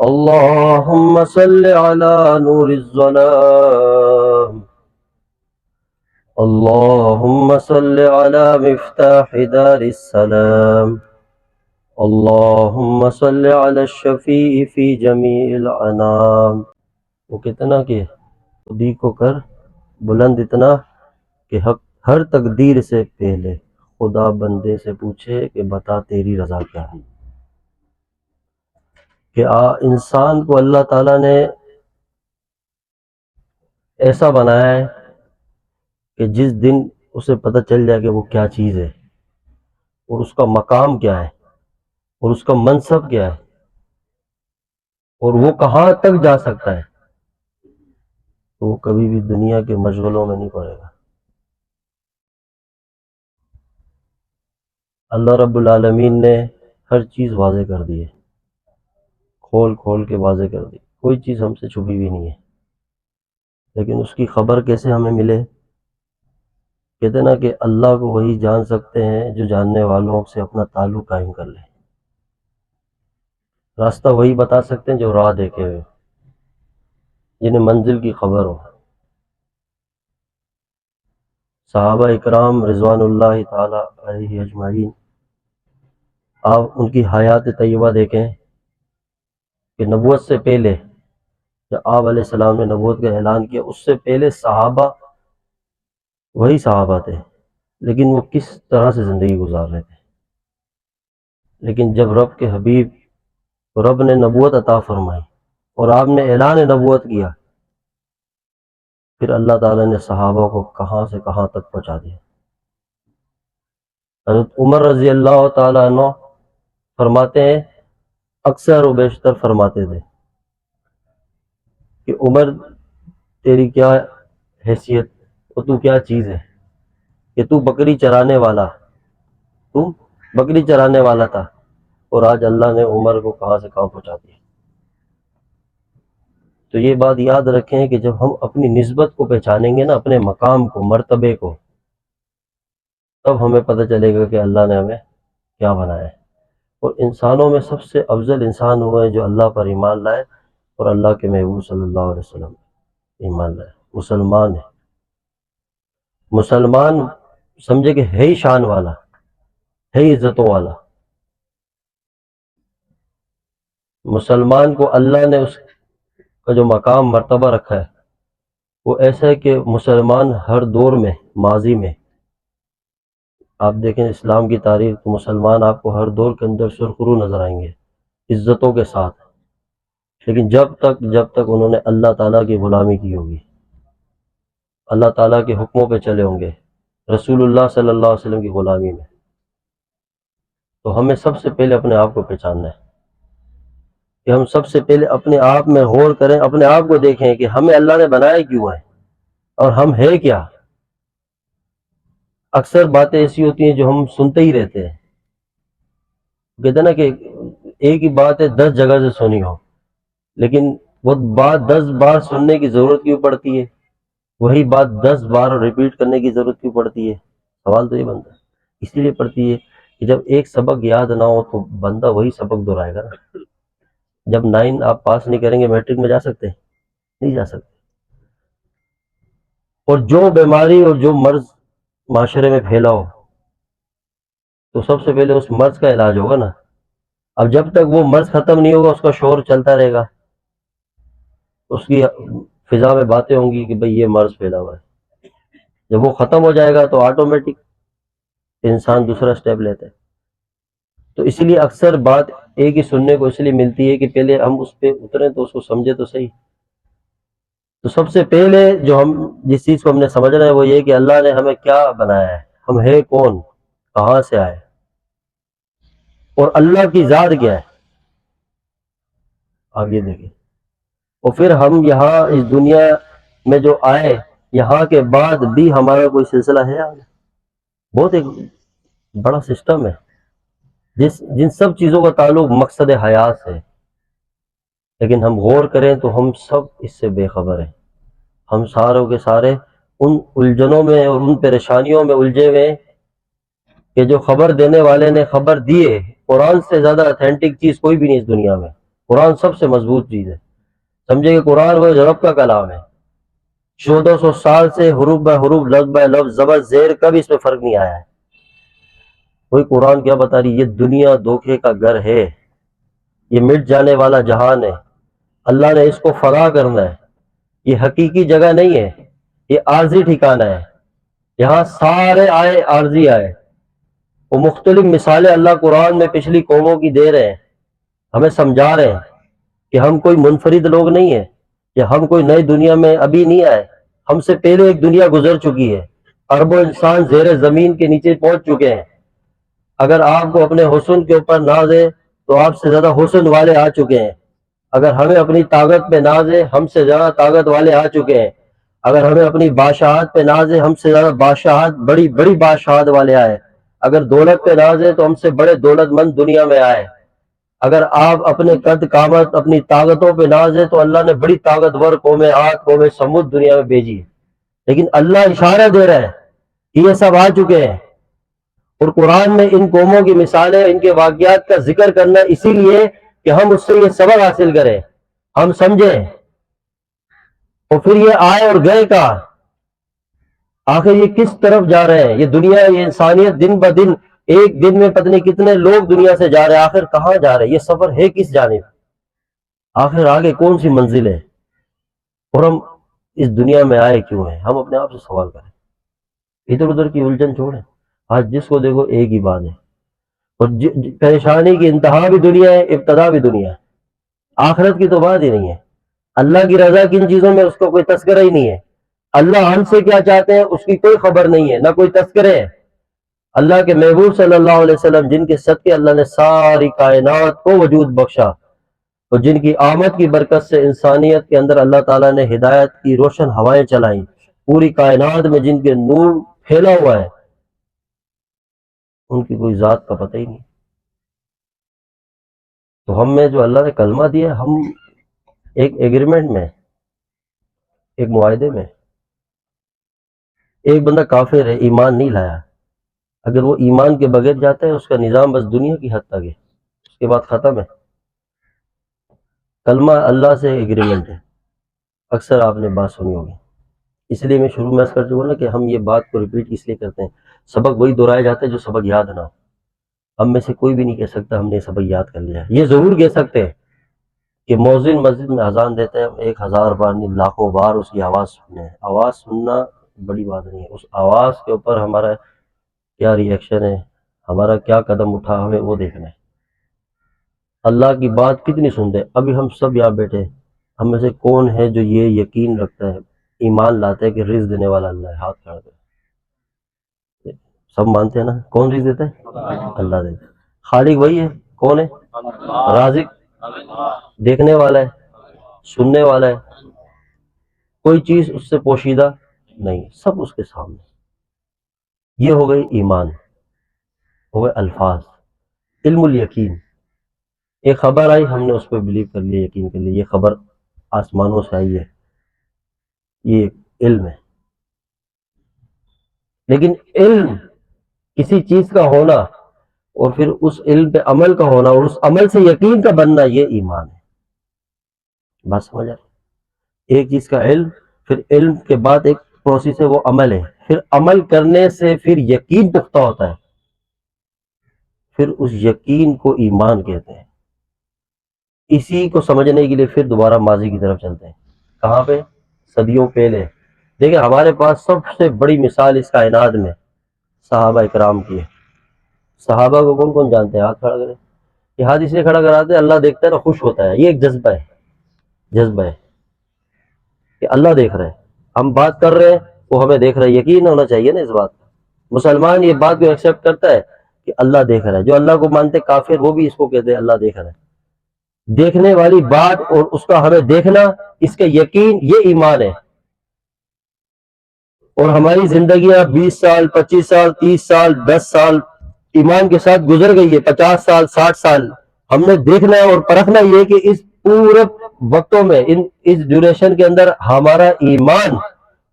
اللهم صل على نور الظلام، اللهم صل على مفتاح دار السلام، اللهم صل على الشفیع فی جمیع الانام۔ وہ کتنا کہ خودی کو کر بلند اتنا کہ حق ہر تقدیر سے پہلے خدا بندے سے پوچھے کہ بتا تیری رضا کیا ہے۔ کہ انسان کو اللہ تعالیٰ نے ایسا بنایا ہے کہ جس دن اسے پتہ چل جائے کہ وہ کیا چیز ہے اور اس کا مقام کیا ہے اور اس کا منصب کیا ہے اور وہ کہاں تک جا سکتا ہے، تو وہ کبھی بھی دنیا کے مشغلوں میں نہیں پڑے گا۔ اللہ رب العالمین نے ہر چیز واضح کر دی ہے، کھول کھول کے واضح کر دی، کوئی چیز ہم سے چھپی بھی نہیں ہے۔ لیکن اس کی خبر کیسے ہمیں ملے؟ کہتے نا کہ اللہ کو وہی جان سکتے ہیں جو جاننے والوں سے اپنا تعلق قائم کر لے۔ راستہ وہی بتا سکتے ہیں جو راہ دیکھے ہوئے، جنہیں منزل کی خبر ہو۔ صحابہ اکرام رضوان اللہ تعالی علیہ اجمعین، آپ ان کی حیات طیبہ دیکھیں کہ نبوت سے پہلے جب آپ علیہ السلام نے نبوت کا اعلان کیا، اس سے پہلے صحابہ وہی صحابہ تھے، لیکن وہ کس طرح سے زندگی گزار رہے تھے۔ لیکن جب رب کے حبیب رب نے نبوت عطا فرمائی اور آپ نے اعلان نبوت کیا، پھر اللہ تعالیٰ نے صحابہ کو کہاں سے کہاں تک پہنچا دیا۔ حضرت عمر رضی اللہ تعالیٰ عنہ فرماتے ہیں، اکثر و بیشتر فرماتے تھے کہ عمر تیری کیا حیثیت اور تو کیا چیز ہے کہ تو بکری چرانے والا تھا اور آج اللہ نے عمر کو کہاں سے کہاں پہنچا دیا۔ تو یہ بات یاد رکھیں کہ جب ہم اپنی نسبت کو پہچانیں گے نا، اپنے مقام کو، مرتبے کو، تب ہمیں پتہ چلے گا کہ اللہ نے ہمیں کیا بنایا ہے۔ اور انسانوں میں سب سے افضل انسان وہ ہے جو اللہ پر ایمان لائے اور اللہ کے محبوب صلی اللہ علیہ وسلم ایمان لائے، مسلمان ہے۔ مسلمان سمجھے کہ ہے ہی شان والا، ہے ہی عزتوں والا۔ مسلمان کو اللہ نے اس کا جو مقام مرتبہ رکھا ہے وہ ایسا ہے کہ مسلمان ہر دور میں، ماضی میں آپ دیکھیں اسلام کی تاریخ، تو مسلمان آپ کو ہر دور کے اندر سرخرو نظر آئیں گے، عزتوں کے ساتھ، لیکن جب تک انہوں نے اللہ تعالیٰ کی غلامی کی ہوگی، اللہ تعالیٰ کے حکموں پہ چلے ہوں گے، رسول اللہ صلی اللہ علیہ وسلم کی غلامی میں، تو ہمیں سب سے پہلے اپنے آپ کو پہچاننا ہے کہ ہم سب سے پہلے اپنے آپ میں غور کریں، اپنے آپ کو دیکھیں کہ ہمیں اللہ نے بنایا کیوں ہے اور ہم ہے کیا۔ اکثر باتیں ایسی ہوتی ہیں جو ہم سنتے ہی رہتے ہیں، کہتے ہیں نا کہ ایک ہی بات ہے 10 جگہ سے سنی ہو، لیکن وہ بات 10 بار سننے کی ضرورت کیوں پڑتی ہے، وہی بات 10 بار ریپیٹ کرنے کی ضرورت کیوں پڑتی ہے؟ سوال تو یہ بنتا ہے، اسی لیے پڑتی ہے کہ جب ایک سبق یاد نہ ہو تو بندہ وہی سبق دہرائے گا نا۔ جب 9 آپ پاس نہیں کریں گے میٹرک میں جا سکتے؟ نہیں جا سکتے۔ اور جو بیماری اور جو مرض معاشرے میں پھیلا ہو تو سب سے پہلے اس مرض کا علاج ہوگا نا۔ اب جب تک وہ مرض ختم نہیں ہوگا اس کا شور چلتا رہے گا، اس کی فضا میں باتیں ہوں گی کہ بھئی یہ مرض پھیلا ہوا ہے۔ جب وہ ختم ہو جائے گا تو آٹومیٹک انسان دوسرا سٹیپ لیتا ہے۔ تو اس لیے اکثر بات ایک ہی سننے کو اس لیے ملتی ہے کہ پہلے ہم اس پہ اتریں تو اس کو سمجھے تو صحیح۔ تو سب سے پہلے جو جس چیز کو ہم نے سمجھنا ہے وہ یہ کہ اللہ نے ہمیں کیا بنایا ہے، ہم ہے کون، کہاں سے آئے، اور اللہ کی ذات کیا ہے، آپ یہ دیکھیں۔ اور پھر ہم یہاں اس دنیا میں جو آئے، یہاں کے بعد بھی ہمارا کوئی سلسلہ ہے آگے، بہت ایک بڑا سسٹم ہے جن سب چیزوں کا تعلق مقصد حیات سے، لیکن ہم غور کریں تو ہم سب اس سے بے خبر ہیں۔ ہم ساروں کے سارے ان الجھنوں میں اور ان پریشانیوں میں الجھے ہوئے ہیں کہ جو خبر دینے والے نے خبر دی ہے، قرآن سے زیادہ اتھینٹک چیز کوئی بھی نہیں اس دنیا میں۔ قرآن سب سے مضبوط چیز ہے. سمجھے کہ قرآن وہ رب کا کلام ہے. 1400 سال سے حروف بہ حروف، لفظ بہ لفظ، زبر زیر، کبھی اس میں فرق نہیں آیا ہے. کوئی قرآن کیا بتا رہی؟ یہ دنیا دھوکے کا گھر ہے، یہ مٹ جانے والا جہان ہے. اللہ نے اس کو فنا کرنا ہے. یہ حقیقی جگہ نہیں ہے، یہ عارضی ٹھکانہ ہے. یہاں سارے آئے عارضی آئے. وہ مختلف مثالیں اللہ قرآن میں پچھلی قوموں کی دے رہے ہیں، ہمیں سمجھا رہے ہیں کہ ہم کوئی منفرد لوگ نہیں ہیں، یا ہم کوئی نئی دنیا میں ابھی نہیں آئے. ہم سے پہلے ایک دنیا گزر چکی ہے. اربوں انسان زیر زمین کے نیچے پہنچ چکے ہیں. اگر آپ کو اپنے حسن کے اوپر ناز ہے تو آپ سے زیادہ حسن والے آ چکے ہیں. اگر ہمیں اپنی طاقت پہ ناز ہے، ہم سے زیادہ طاقت والے آ چکے ہیں. اگر ہمیں اپنی بادشاہت پہ ناز ہے، ہم سے زیادہ بادشاہت، بڑی بڑی بادشاہت والے آئے. اگر دولت پہ ناز ہے تو ہم سے بڑے دولت مند دنیا میں آئے. اگر آپ اپنے قد قامت، اپنی طاقتوں پہ ناز ہے تو اللہ نے بڑی طاقتور قومیں، آٹھ قومیں سمود دنیا میں بھیجی ہے. لیکن اللہ اشارہ دے رہا ہے کہ یہ سب آ چکے ہیں. اور قرآن میں ان قوموں کی مثالیں، ان کے واقعات کا ذکر کرنا اسی لیے کہ ہم اس سے یہ سبق حاصل کریں، ہم سمجھیں. اور پھر یہ آئے اور گئے کہاں؟ آخر یہ کس طرف جا رہے ہیں؟ یہ دنیا، یہ انسانیت دن بہ دن، ایک دن میں پتہ نہیں کتنے لوگ دنیا سے جا رہے ہیں. آخر کہاں جا رہے ہیں؟ یہ سفر ہے کس جانب؟ آخر آگے کون سی منزل ہے؟ اور ہم اس دنیا میں آئے کیوں ہیں؟ ہم اپنے آپ سے سوال کریں. ادھر ادھر کی الجھن چھوڑیں. آج جس کو دیکھو ایک ہی بات ہے، اور پریشانی کی انتہا بھی دنیا ہے، ابتدا بھی دنیا ہے. آخرت کی تو بات ہی نہیں ہے. اللہ کی رضا کن چیزوں میں، اس کو کوئی تذکرہ ہی نہیں ہے. اللہ ہم سے کیا چاہتے ہیں اس کی کوئی خبر نہیں ہے، نہ کوئی تذکرے ہے. اللہ کے محبوب صلی اللہ علیہ وسلم، جن کے صدقے اللہ نے ساری کائنات کو وجود بخشا، اور جن کی آمد کی برکت سے انسانیت کے اندر اللہ تعالیٰ نے ہدایت کی روشن ہوائیں چلائیں، پوری کائنات میں جن کے نور پھیلا ہوا ہے، ان کی کوئی ذات کا پتہ ہی نہیں. تو ہم میں جو اللہ نے کلمہ دیا، ہم ایک ایگریمنٹ میں، ایک معاہدے میں. ایک بندہ کافر ہے، ایمان نہیں لایا. اگر وہ ایمان کے بغیر جاتا ہے، اس کا نظام بس دنیا کی حد تک ہے، اس کے بعد ختم ہے. کلمہ اللہ سے ایگریمنٹ ہے. اکثر آپ نے بات سنی ہوگی، اس لیے میں شروع میں کر چکا نا کہ ہم یہ بات کو ریپیٹ اس لیے کرتے ہیں. سبق وہی دہرائے جاتے ہیں جو سبق یاد نہ ہو. ہم میں سے کوئی بھی نہیں کہہ سکتا ہم نے سبق یاد کر لیا. یہ ضرور کہہ سکتے ہیں کہ مؤذن مسجد میں اذان دیتے ہیں، 1000 بار نہیں، لاکھوں بار اس کی آواز سنیں. آواز سننا بڑی بات نہیں ہے، اس آواز کے اوپر ہمارا کیا ری ایکشن ہے، ہمارا کیا قدم اٹھا، ہمیں وہ دیکھنا ہے. اللہ کی بات کتنی سنتے. ابھی ہم سب یہاں بیٹھے، ہم میں سے کون ہے جو یہ یقین رکھتا ہے، ایمان لاتا ہے کہ رزق دینے والا اللہ ہے؟ ہاتھ کھڑا کر. سب مانتے ہیں نا؟ کون رزق دیتا ہے؟ اللہ دیتا ہے. خالق وہی ہے. کون ہے؟ رازق. دیکھنے والا ہے، سننے والا ہے. کوئی چیز اس سے پوشیدہ نہیں، سب اس کے سامنے. یہ ہو گئی ایمان، ہو گئے الفاظ. علم الیقین. ایک خبر آئی، ہم نے اس پہ بلیو کر لیا، یقین کر لیا. یہ خبر آسمانوں سے آئی ہے، یہ علم ہے. لیکن علم، کسی چیز کا ہونا اور پھر اس علم پہ عمل کا ہونا اور اس عمل سے یقین کا بننا، یہ ایمان ہے. بات سمجھ آ رہی؟ ایک چیز کا علم، پھر علم کے بعد ایک پروسیس ہے، وہ عمل ہے. پھر عمل کرنے سے پھر یقین پختہ ہوتا ہے، پھر اس یقین کو ایمان کہتے ہیں. اسی کو سمجھنے کے لیے پھر دوبارہ ماضی کی طرف چلتے ہیں. کہاں پہ؟ صدیوں پہلے. دیکھیں ہمارے پاس سب سے بڑی مثال اس کائنات میں صحابہ اکرام کی ہے. صحابہ کو کون کون جانتے ہیں؟ ہاتھ کھڑا کریں. یہ ہاتھ اس لیے کھڑا کراتے ہیں، اللہ دیکھتا ہے نا، خوش ہوتا ہے. یہ ایک جذبہ ہے، جذبہ ہے کہ اللہ دیکھ رہے ہیں. ہم بات کر رہے ہیں، وہ ہمیں دیکھ رہے ہیں. یقین ہونا چاہیے نا اس بات کا. مسلمان یہ بات کو ایکسیپٹ کرتا ہے کہ اللہ دیکھ رہا ہے. جو اللہ کو مانتے کافر، وہ بھی اس کو کہتے ہیں اللہ دیکھ رہا ہے. دیکھنے والی بات اور اس کا ہمیں دیکھنا، اس کا یقین، یہ ایمان ہے. اور ہماری زندگیاں 20 سال، 25 سال، 30 سال، 10 سال ایمان کے ساتھ گزر گئی ہے. 50 سال، 60 سال ہم نے دیکھنا ہے اور پرکھنا یہ کہ اس پورے وقتوں میں، اس ڈیوریشن کے اندر ہمارا ایمان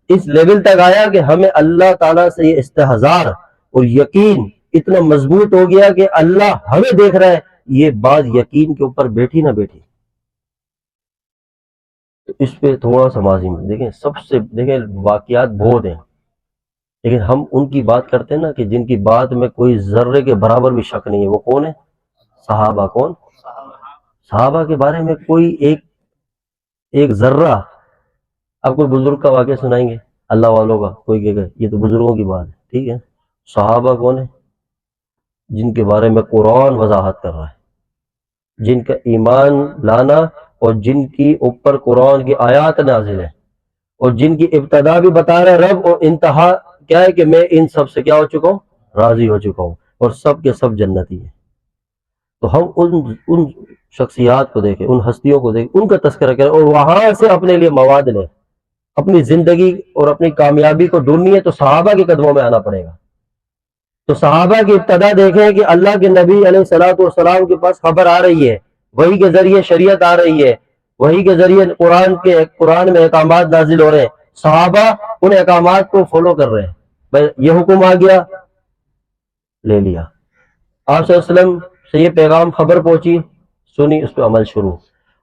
اس لیول تک آیا کہ ہمیں اللہ تعالیٰ سے یہ استحضار اور یقین اتنا مضبوط ہو گیا کہ اللہ ہمیں دیکھ رہا ہے. یہ بات یقین کے اوپر بیٹھی نہ بیٹھی. اس پہ تھوڑا سا ماضی میں دیکھیں، سب سے دیکھیں واقعات بہت ہیں، لیکن ہم ان کی بات کرتے ہیں نا کہ جن کی بات میں کوئی ذرے کے برابر بھی شک نہیں ہے، وہ کون ہے؟ صحابہ۔ کون؟ صحابہ کے بارے میں کوئی ایک ذرہ، آپ کوئی بزرگ کا واقعہ سنائیں گے اللہ والوں کا، کوئی کہے گا یہ تو بزرگوں کی بات ہے، ٹھیک ہے، صحابہ کون ہے؟ جن کے بارے میں قرآن وضاحت کر رہا ہے، جن کا ایمان لانا اور جن کی اوپر قرآن کی آیات نازل ہے، اور جن کی ابتدا بھی بتا رہے رب، اور انتہا کیا ہے کہ میں ان سب سے کیا ہو چکا ہوں؟ راضی ہو چکا ہوں، اور سب کے سب جنتی ہیں۔ تو ہم ان شخصیات کو دیکھیں، ان ہستیوں کو دیکھیں، ان کا تذکرہ کریں، اور وہاں سے اپنے لیے مواد لیں۔ اپنی زندگی اور اپنی کامیابی کو ڈھونڈنی ہے تو صحابہ کے قدموں میں آنا پڑے گا۔ تو صحابہ کی ابتدا دیکھیں کہ اللہ کے نبی علیہ الصلوۃ والسلام کے پاس خبر آ رہی ہے، وہی کے ذریعے شریعت آ رہی ہے، وہی کے ذریعے قرآن میں احکامات نازل ہو رہے ہیں، صحابہ ان احکامات کو فالو کر رہے ہیں۔ بھائی یہ حکم آ گیا، لے لیا، آپ صلی اللہ علیہ وسلم سے یہ پیغام خبر پہنچی، سنی، اس پہ عمل شروع۔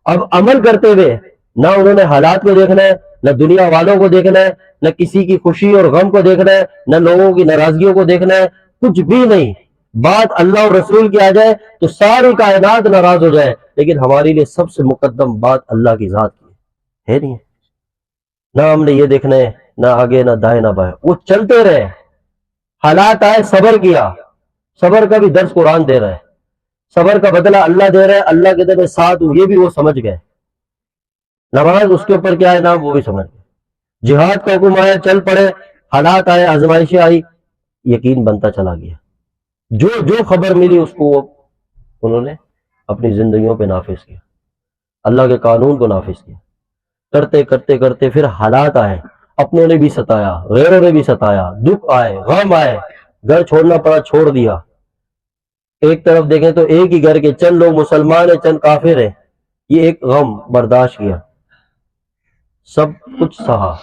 اب عمل کرتے ہوئے نہ انہوں نے حالات کو دیکھنا ہے، نہ دنیا والوں کو دیکھنا ہے، نہ کسی کی خوشی اور غم کو دیکھنا ہے، نہ لوگوں کی ناراضگیوں کو دیکھنا ہے، کچھ بھی نہیں۔ بات اللہ اور رسول کی آ جائے تو ساری کائنات ناراض ہو جائے، لیکن ہمارے لیے سب سے مقدم بات اللہ کی ذات کی ہے نہیں ہے۔ نہ ہم نے یہ دیکھنا ہے، نہ آگے، نہ دائیں، نہ بائیں، وہ چلتے رہے۔ حالات آئے، صبر کیا، صبر کا بھی درس قرآن دے رہا ہے، صبر کا بدلہ اللہ دے رہا ہے، اللہ کے دے ساتھ ہوں، یہ بھی وہ سمجھ گئے۔ نماز اس کے اوپر کیا ہے نام، وہ بھی سمجھ گئے۔ جہاد کا حکم آیا، چل پڑے، حالات آئے، آزمائشیں آئی، یقین بنتا چلا گیا۔ جو جو خبر ملی اس کو انہوں نے اپنی زندگیوں پہ نافذ کیا، اللہ کے قانون کو نافذ کیا۔ کرتے کرتے کرتے پھر حالات آئے، اپنوں نے بھی ستایا، غیروں نے بھی ستایا، دکھ آئے، غم آئے، گھر چھوڑنا پڑا، چھوڑ دیا۔ ایک طرف دیکھیں تو ایک ہی گھر کے چند لوگ مسلمان ہیں، چند کافر ہیں، یہ ایک غم برداشت کیا، سب کچھ سہا۔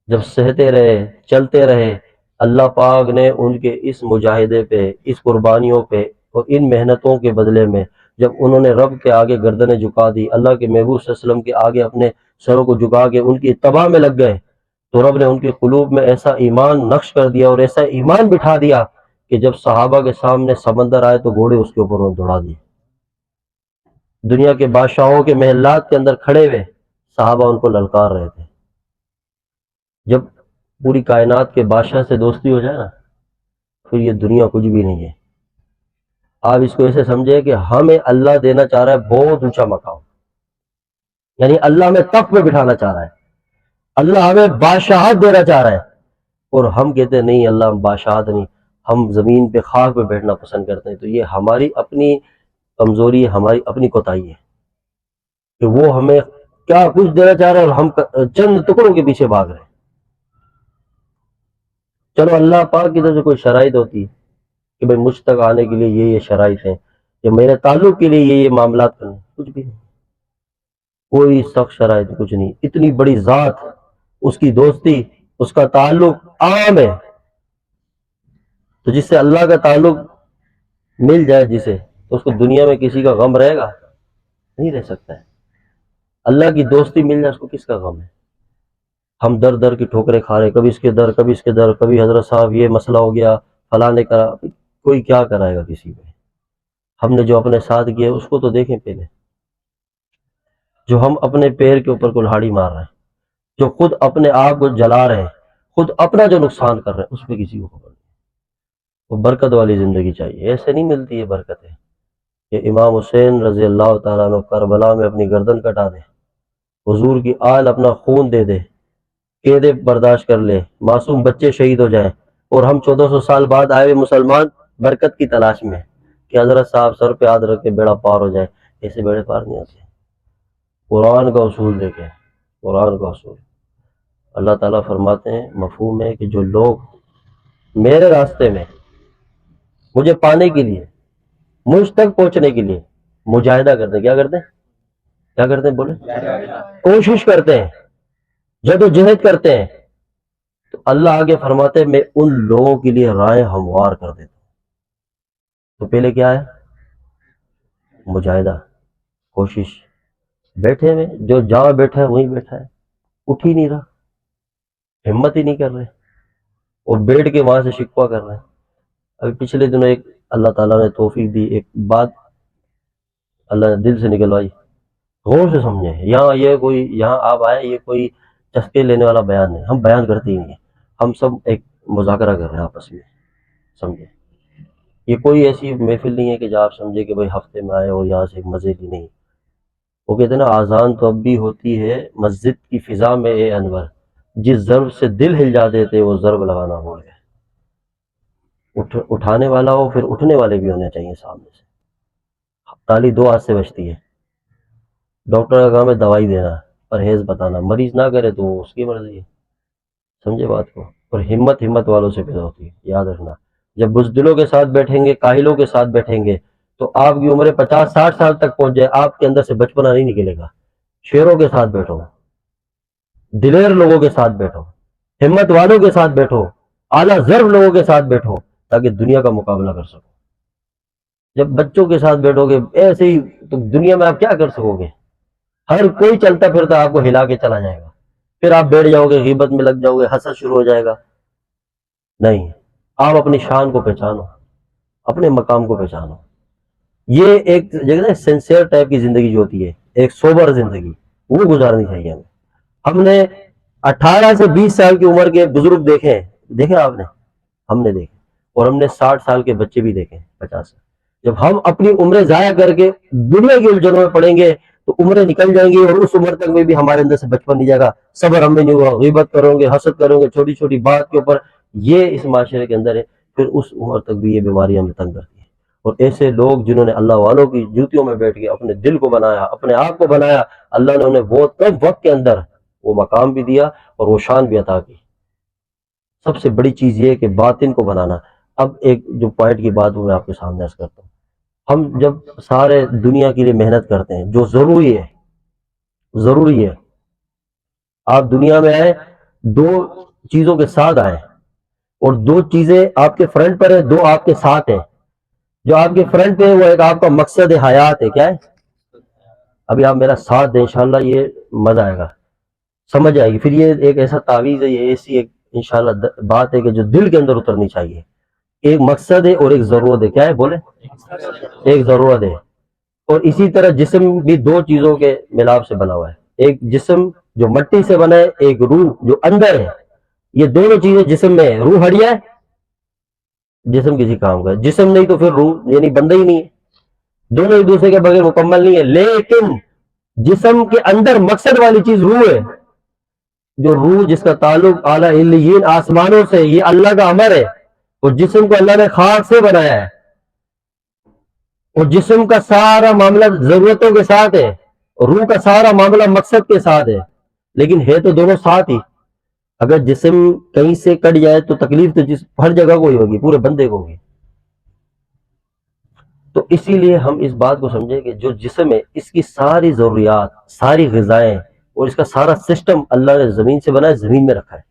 جب سہتے رہے، چلتے رہے، اللہ پاک نے ان کے اس مجاہدے پہ، اس قربانیوں پہ اور ان محنتوں کے بدلے میں جب انہوں نے رب کے آگے گردنیں جھکا دی، اللہ کے محبوب صلی اللہ علیہ وسلم کے آگے اپنے سروں کو جھکا کے ان کی اتباع میں لگ گئے، تو رب نے ان کے قلوب میں ایسا ایمان نقش کر دیا اور ایسا ایمان بٹھا دیا کہ جب صحابہ کے سامنے سمندر آئے تو گھوڑے اس کے اوپر انہوں نے دوڑا دیے۔ دنیا کے بادشاہوں کے محلات کے اندر کھڑے ہوئے صحابہ ان کو للکار رہے تھے۔ جب پوری کائنات کے بادشاہ سے دوستی ہو جائے نا، پھر یہ دنیا کچھ بھی نہیں ہے۔ آپ اس کو ایسے سمجھے کہ ہمیں اللہ دینا چاہ رہا ہے بہت اونچا مقام، یعنی اللہ ہمیں تخت پہ بٹھانا چاہ رہا ہے، اللہ ہمیں بادشاہت دینا چاہ رہا ہے، اور ہم کہتے ہیں نہیں اللہ ہم بادشاہت نہیں، ہم زمین پہ خاک پہ بیٹھنا پسند کرتے ہیں۔ تو یہ ہماری اپنی کمزوری ہے، ہماری اپنی کوتاہی ہے کہ وہ ہمیں کیا کچھ دینا چاہ رہے ہیں اور ہم چند ٹکڑوں کے پیچھے بھاگ رہے ہیں۔ چلو اللہ پاک کی طرف سے کوئی شرائط ہوتی ہے کہ بھئی مجھ تک آنے کے لیے یہ شرائط ہیں، یا میرے تعلق کے لیے یہ معاملات کرنے، کچھ بھی نہیں، کوئی سخت شرائط کچھ نہیں۔ اتنی بڑی ذات، اس کی دوستی، اس کا تعلق عام ہے، تو جس سے اللہ کا تعلق مل جائے جسے، تو اس کو دنیا میں کسی کا غم رہے گا؟ نہیں رہ سکتا ہے۔ اللہ کی دوستی مل جائے اس کو کس کا غم ہے؟ ہم در در کی ٹھوکریں کھا رہے، کبھی اس کے در، کبھی اس کے در، کبھی حضرت صاحب یہ مسئلہ ہو گیا، فلاں نے کرا، کوئی کیا کرائے گا کسی پہ؟ ہم نے جو اپنے ساتھ کیا اس کو تو دیکھیں پہلے، جو ہم اپنے پیر کے اوپر کلہاڑی مار رہے ہیں، جو خود اپنے آپ کو جلا رہے ہیں، خود اپنا جو نقصان کر رہے ہیں، اس پہ کسی کو خبر نہیں۔ وہ برکت والی زندگی چاہیے، ایسے نہیں ملتی ہے برکتیں کہ امام حسین رضی اللہ تعالیٰ عنہ کربلا میں اپنی گردن کٹا دے، حضور کی آل اپنا خون دے دے، قیدیں برداشت کر لے، معصوم بچے شہید ہو جائیں، اور ہم 1400 سال بعد آئے ہوئے مسلمان برکت کی تلاش میں کہ حضرت صاحب سر پہ ہاتھ رکھ کے بیڑا پار ہو جائے۔ ایسے بیڑے پار نہیں ہوتے۔ قرآن کا اصول دیکھیں، قرآن کا اصول اللہ تعالیٰ فرماتے ہیں، مفہوم ہے کہ جو لوگ میرے راستے میں مجھے پانے کے لیے، مجھ تک پہنچنے کے لیے مجاہدہ کرتے ہیں، کیا کرتے ہیں؟ کیا کرتے ہیں بولے؟ کوشش کرتے ہیں، جد و جہد کرتے ہیں، تو اللہ آگے فرماتے ہیں میں ان لوگوں کے لیے راہیں ہموار کر دیتا ہوں۔ تو پہلے کیا ہے؟ مجاہدہ، کوشش، بیٹھے میں جو جہاں بیٹھا ہے وہیں بیٹھا ہے، اٹھ ہی نہیں رہا، ہمت ہی نہیں کر رہے، اور بیٹھ کے وہاں سے شکوہ کر رہے ہیں۔ ابھی پچھلے دنوں ایک اللہ تعالیٰ نے توفیق دی، ایک بات اللہ نے دل سے نکلوائی، غور سے سمجھیں، یہاں آپ آئے، یہ کوئی چسکے لینے والا بیان نہیں، ہم بیان کرتے ہی نہیں، ہم سب ایک مذاکرہ کر رہے ہیں آپس میں، سمجھے؟ یہ کوئی ایسی محفل نہیں ہے کہ جہاں آپ سمجھے کہ بھائی ہفتے میں آئے اور یہاں سے ایک مزے کی، نہیں۔ وہ کہتے ہیں نا، آذان تو اب بھی ہوتی ہے مسجد کی فضا میں اے انور، جس ضرب سے دل ہل جاتے تھے وہ ضرب لگانا بھول گئے۔ اٹھانے والا ہو، پھر اٹھنے والے بھی ہونے چاہیے سامنے سے۔ تالی دو ہاتھ سے بجتی ہے، ڈاکٹر کا کام ہے دوائی دینا، پرہیز بتانا، مریض نہ کرے تو اس کی مرضی ہے، سمجھے بات کو؟ اور ہمت والوں سے پیدا ہوتی ہے، یاد رکھنا۔ جب بزدلوں کے ساتھ بیٹھیں گے، کاہلوں کے ساتھ بیٹھیں گے، تو آپ کی عمر 50-60 سال تک پہنچ جائے، آپ کے اندر سے بچپنا نہیں نکلے گا۔ شیروں کے ساتھ بیٹھو، دلیر لوگوں کے ساتھ بیٹھو، ہمت والوں کے ساتھ بیٹھو، اعلیٰ ضرب لوگوں کے ساتھ بیٹھو، تاکہ دنیا کا مقابلہ کر سکو۔ جب بچوں کے ساتھ بیٹھو گے ایسے ہی تو دنیا میں آپ کیا کر سکو گے؟ ہر کوئی چلتا پھرتا آپ کو ہلا کے چلا جائے گا، پھر آپ بیٹھ جاؤ گے، غیبت میں لگ جاؤ گے، حسد شروع ہو جائے گا۔ نہیں، آپ اپنی شان کو پہچانو، اپنے مقام کو پہچانو۔ یہ ایک جگہ سینسیئر ٹائپ کی زندگی جو ہوتی ہے، ایک سوبر زندگی، وہ گزارنی چاہیے ہمیں۔ ہم نے 18 سے 20 سال کی عمر کے بزرگ دیکھے آپ نے، ہم نے دیکھے، اور ہم نے 60 سال کے بچے بھی دیکھے، 50 سال۔ جب ہم اپنی عمریں ضائع کر کے دنیا کی الجھنوں میں پڑیں گے تو عمریں نکل جائیں گی، اور اس عمر تک میں بھی ہمارے اندر سے بچپن نہیں جائے گا، صبر ہم میں نہیں ہوگا، غیبت کرو گے، حسد کرو گے چھوٹی چھوٹی بات کے اوپر، یہ اس معاشرے کے اندر ہے، پھر اس عمر تک بھی یہ بیماری ہمیں تنگ کرتی ہے۔ اور ایسے لوگ جنہوں نے اللہ والوں کی جوتیوں میں بیٹھ کے اپنے دل کو بنایا، اپنے آپ کو بنایا، اللہ نے انہیں وہ کم وقت کے اندر وہ مقام بھی دیا اور وہ شان بھی عطا کی۔ سب سے بڑی چیز یہ ہے کہ باطن کو بنانا۔ اب ایک جو پوائنٹ کی بات وہ میں آپ کے سامنے عرض کرتا ہوں، ہم جب سارے دنیا کے لیے محنت کرتے ہیں، جو ضروری ہے، آپ دنیا میں آئے، دو چیزوں کے ساتھ آئے، اور دو چیزیں آپ کے فرنٹ پر ہیں، دو آپ کے ساتھ ہیں۔ جو آپ کے فرنٹ پہ ہے وہ ایک آپ کا مقصد حیات ہے، کیا ہے؟ ابھی آپ میرا ساتھ دیں انشاءاللہ، یہ مزہ آئے گا، سمجھ آئے گی۔ پھر یہ ایک ایسا تعویذ ہے، یہ ایسی ایک انشاءاللہ بات ہے کہ جو دل کے اندر اترنی چاہیے۔ ایک مقصد ہے اور ایک ضرورت ہے، کیا ہے بولے؟ ایک ضرورت ہے، اور اسی طرح جسم بھی دو چیزوں کے ملاپ سے بنا ہوا ہے، ایک جسم جو مٹی سے بنا ہے، ایک روح جو اندر ہے۔ یہ دونوں چیزیں جسم میں ہے، روح ہڑیا ہے، جسم کسی کام کا ہے، جسم نہیں تو پھر روح یعنی بندہ ہی نہیں ہے، دونوں ایک دوسرے کے بغیر مکمل نہیں ہے۔ لیکن جسم کے اندر مقصد والی چیز روح ہے، جو روح جس کا تعلق اعلیٰ علیین آسمانوں سے، یہ اللہ کا امر ہے، اور جسم کو اللہ نے خاک سے بنایا ہے، اور جسم کا سارا معاملہ ضرورتوں کے ساتھ ہے، اور روح کا سارا معاملہ مقصد کے ساتھ ہے، لیکن ہے تو دونوں ساتھ ہی۔ اگر جسم کہیں سے کٹ جائے تو تکلیف تو ہر جگہ کو ہی ہوگی، پورے بندے کو ہوگی۔ تو اسی لیے ہم اس بات کو سمجھیں کہ جو جسم ہے، اس کی ساری ضروریات، ساری غذائیں اور اس کا سارا سسٹم اللہ نے زمین سے بنایا، زمین میں رکھا ہے،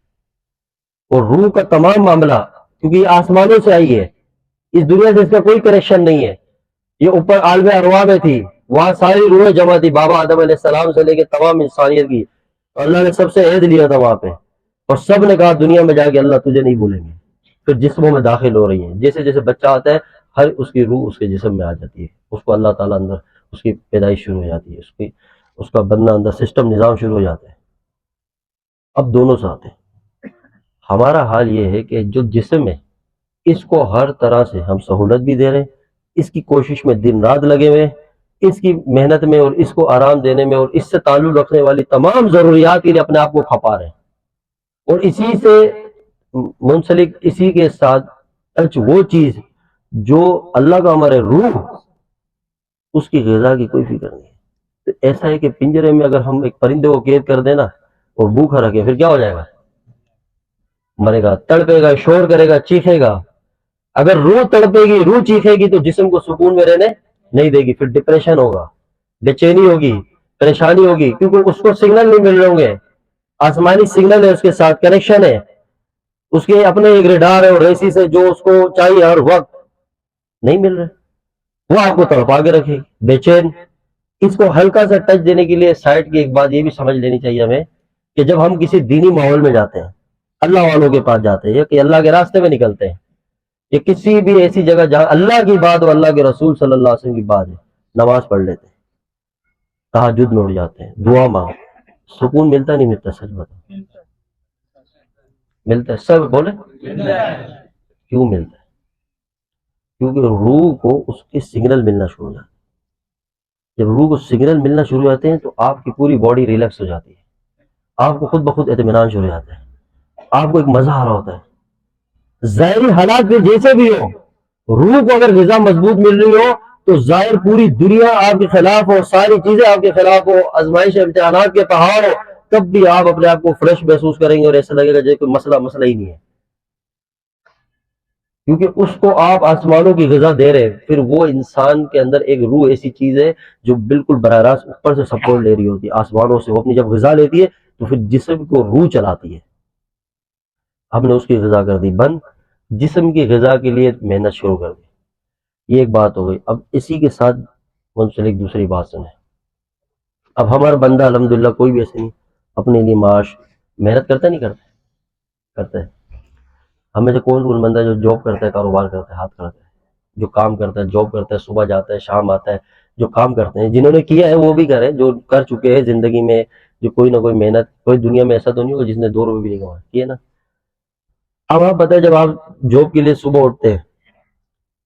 اور روح کا تمام معاملہ کیونکہ یہ آسمانوں سے آئی ہے، اس دنیا سے اس کا کوئی کنیکشن نہیں ہے، یہ اوپر عالم ارواح میں تھی، وہاں ساری روحیں جمع تھی، بابا آدم علیہ السلام سے لے کے تمام انسانیت کی، تو اللہ نے سب سے عہد لیا تھا وہاں پہ، اور سب نے کہا دنیا میں جا کے اللہ تجھے نہیں بھولیں گے۔ پھر جسموں میں داخل ہو رہی ہیں، جیسے جیسے بچہ آتا ہے، ہر اس کی روح اس کے جسم میں آ جاتی ہے، اس کو اللہ تعالیٰ اندر اس کی پیدائش شروع ہو جاتی ہے، اس کا بننا اندر سسٹم نظام شروع ہو جاتا ہے۔ اب دونوں ساتھ ہیں۔ ہمارا حال یہ ہے کہ جو جسم ہے، اس کو ہر طرح سے ہم سہولت بھی دے رہے ہیں، اس کی کوشش میں دن رات لگے ہوئے ہیں، اس کی محنت میں اور اس کو آرام دینے میں اور اس سے تعلق رکھنے والی تمام ضروریات کے لیے اپنے آپ کو کھپا رہے ہیں، اور اسی سے منسلک، اسی کے ساتھ ٹچ وہ چیز جو اللہ کا ہمارے روح، اس کی غذا کی کوئی فکر نہیں ہے۔ تو ایسا ہے کہ پنجرے میں اگر ہم ایک پرندے کو قید کر دینا اور بھوکا رکھے، پھر کیا ہو جائے گا؟ مرے گا، تڑپے گا، شور کرے گا، چیخے گا۔ اگر روح تڑپے گی، روح چیخے گی، تو جسم کو سکون میں رہنے نہیں دے گی، پھر ڈپریشن ہوگا، بے چینی ہوگی، پریشانی ہوگی، کیونکہ اس کو سگنل نہیں مل رہے ہوں گے، آسمانی سگنل ہے، اس کے ساتھ کنیکشن ہے، اس کے اپنے ایک ریڈار ہے اور ریسی سے جو اس کو چاہیے ہر وقت نہیں مل رہے، وہ آپ کو تڑپا کے رکھے گی، بے چین۔ اس کو ہلکا سا ٹچ دینے کے لیے سائڈ کی ایک بات یہ بھی سمجھ لینی چاہیے ہمیں کہ جب ہم کسی دینی ماحول میں جاتے ہیں، اللہ والوں کے پاس جاتے ہیں یا کہ اللہ کے راستے میں نکلتے ہیں، یا کسی بھی ایسی جگہ جہاں اللہ کی بات اور اللہ کے رسول صلی اللہ علیہ وسلم کی بات ہے، نماز پڑھ لیتے ہیں، تہجد میں اٹھ جاتے ہیں، دعا مانگتے ہیں، سکون ملتا نہیں ملتا؟ سچ بتا، ملتا ہے؟ سب بولے کیوں ملتا ہے؟ کیونکہ روح کو اس کے سگنل ملنا شروع ہو جاتے ہیں۔ جب روح کو سگنل ملنا شروع ہو جاتے ہیں تو آپ کی پوری باڈی ریلیکس ہو جاتی ہے، آپ کو خود بخود اطمینان شروع ہو جاتا ہے، آپ کو ایک مزہ آ رہا ہوتا ہے۔ ظاہری حالات میں جیسے بھی ہو، روح کو اگر غذا مضبوط مل رہی ہو تو ظاہر پوری دنیا آپ کے خلاف ہو، ساری چیزیں آپ کے خلاف ہو، آزمائش امتحانات کے پہاڑ ہو، تب بھی آپ اپنے آپ کو فریش محسوس کریں گے اور ایسا لگے گا جیسے کوئی مسئلہ ہی نہیں ہے، کیونکہ اس کو آپ آسمانوں کی غذا دے رہے ہیں۔ پھر وہ انسان کے اندر ایک روح ایسی چیز ہے جو بالکل براہ راست اوپر سے سپورٹ لے رہی ہوتی ہے آسمانوں سے، وہ اپنی جب غذا لیتی ہے تو پھر جسم کو روح چلاتی ہے۔ ہم نے اس کی غذا کر دی بند، جسم کی غذا کے لیے محنت شروع کر دی۔ یہ ایک بات ہو گئی۔ اب اسی کے ساتھ منسلک دوسری بات سنیں۔ اب ہمارا بندہ الحمدللہ کوئی بھی ایسے نہیں اپنے لیے معاش محنت کرتا نہیں کرتا ہے؟ ہمیں سے کون بندہ جو جاب کرتا ہے، کاروبار کرتا ہے، ہاتھ کرتا ہے، جو کام کرتا ہے، جاب کرتا ہے، صبح جاتا ہے شام آتا ہے، جو کام کرتے ہیں، جنہوں نے کیا ہے وہ بھی کریں، جو کر چکے ہیں زندگی میں، جو کوئی نہ کوئی محنت، کوئی دنیا میں ایسا تو نہیں ہوگا جس نے 2 روپے بھی نہیں کمائے، کیے نا؟ اب آپ بتائیں جب آپ جاب کے لیے صبح اٹھتے ہیں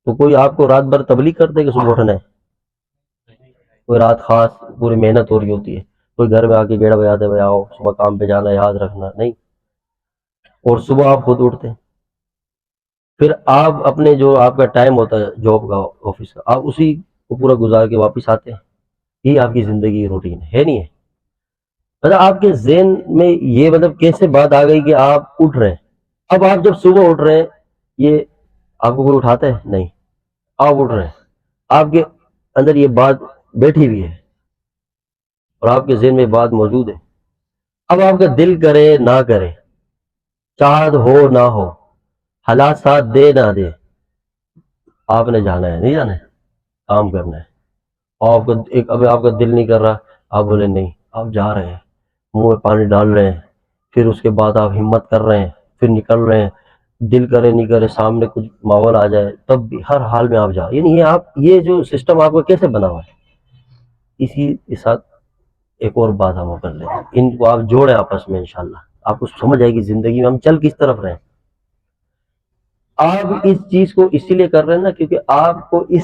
تو کوئی آپ کو رات بھر تبلیغ کرتے کہ صبح اٹھنا ہے؟ کوئی رات خاص پوری محنت ہو رہی ہوتی ہے، کوئی گھر میں آ کے گیڑا بجاتے ہیں، بھائی آؤ صبح کام پہ جانا ہے، یاد رکھنا نہیں، اور صبح آپ خود اٹھتے ہیں، پھر آپ اپنے جو آپ کا ٹائم ہوتا ہے جاب کا، آفس کا، آپ اسی کو پورا گزار کے واپس آتے ہیں، یہ آپ کی زندگی کی روٹین ہے نہیں ہے؟ مطلب آپ کے ذہن میں یہ مطلب کیسے بات آ گئی کہ آپ اٹھ رہے ہیں؟ اب آپ جب صبح اٹھ رہے ہیں، یہ آپ کو کوئی اٹھاتا ہے؟ نہیں، آپ اٹھ رہے ہیں، آپ کے اندر یہ بات بیٹھی ہوئی ہے اور آپ کے ذہن میں بات موجود ہے۔ اب آپ کا دل کرے نہ کرے، چاہت ہو نہ ہو، حالات ساتھ دے نہ دے، آپ نے جانا ہے، نہیں جانا ہے، کام کرنا ہے۔ اور اب آپ کا دل نہیں کر رہا، آپ بولے نہیں، آپ جا رہے ہیں، منہ میں پانی ڈال رہے ہیں، پھر اس کے بعد آپ ہمت کر رہے ہیں، پھر نکل رہے ہیں، دل کرے نہیں کرے، سامنے کچھ ماحول آ جائے تب بھی ہر حال میں آپ جا، یعنی یہ جو سسٹم آپ کا کیسے بنا ہوا ہے؟ اسی کے ساتھ ایک اور بات ہم کر لیں، ان کو آپ جوڑیں آپس میں، انشاءاللہ آپ کو سمجھ آئے گی زندگی میں ہم چل کس طرف رہے ہیں۔ آپ اس چیز کو اسی لیے کر رہے ہیں نا کیونکہ آپ کو اس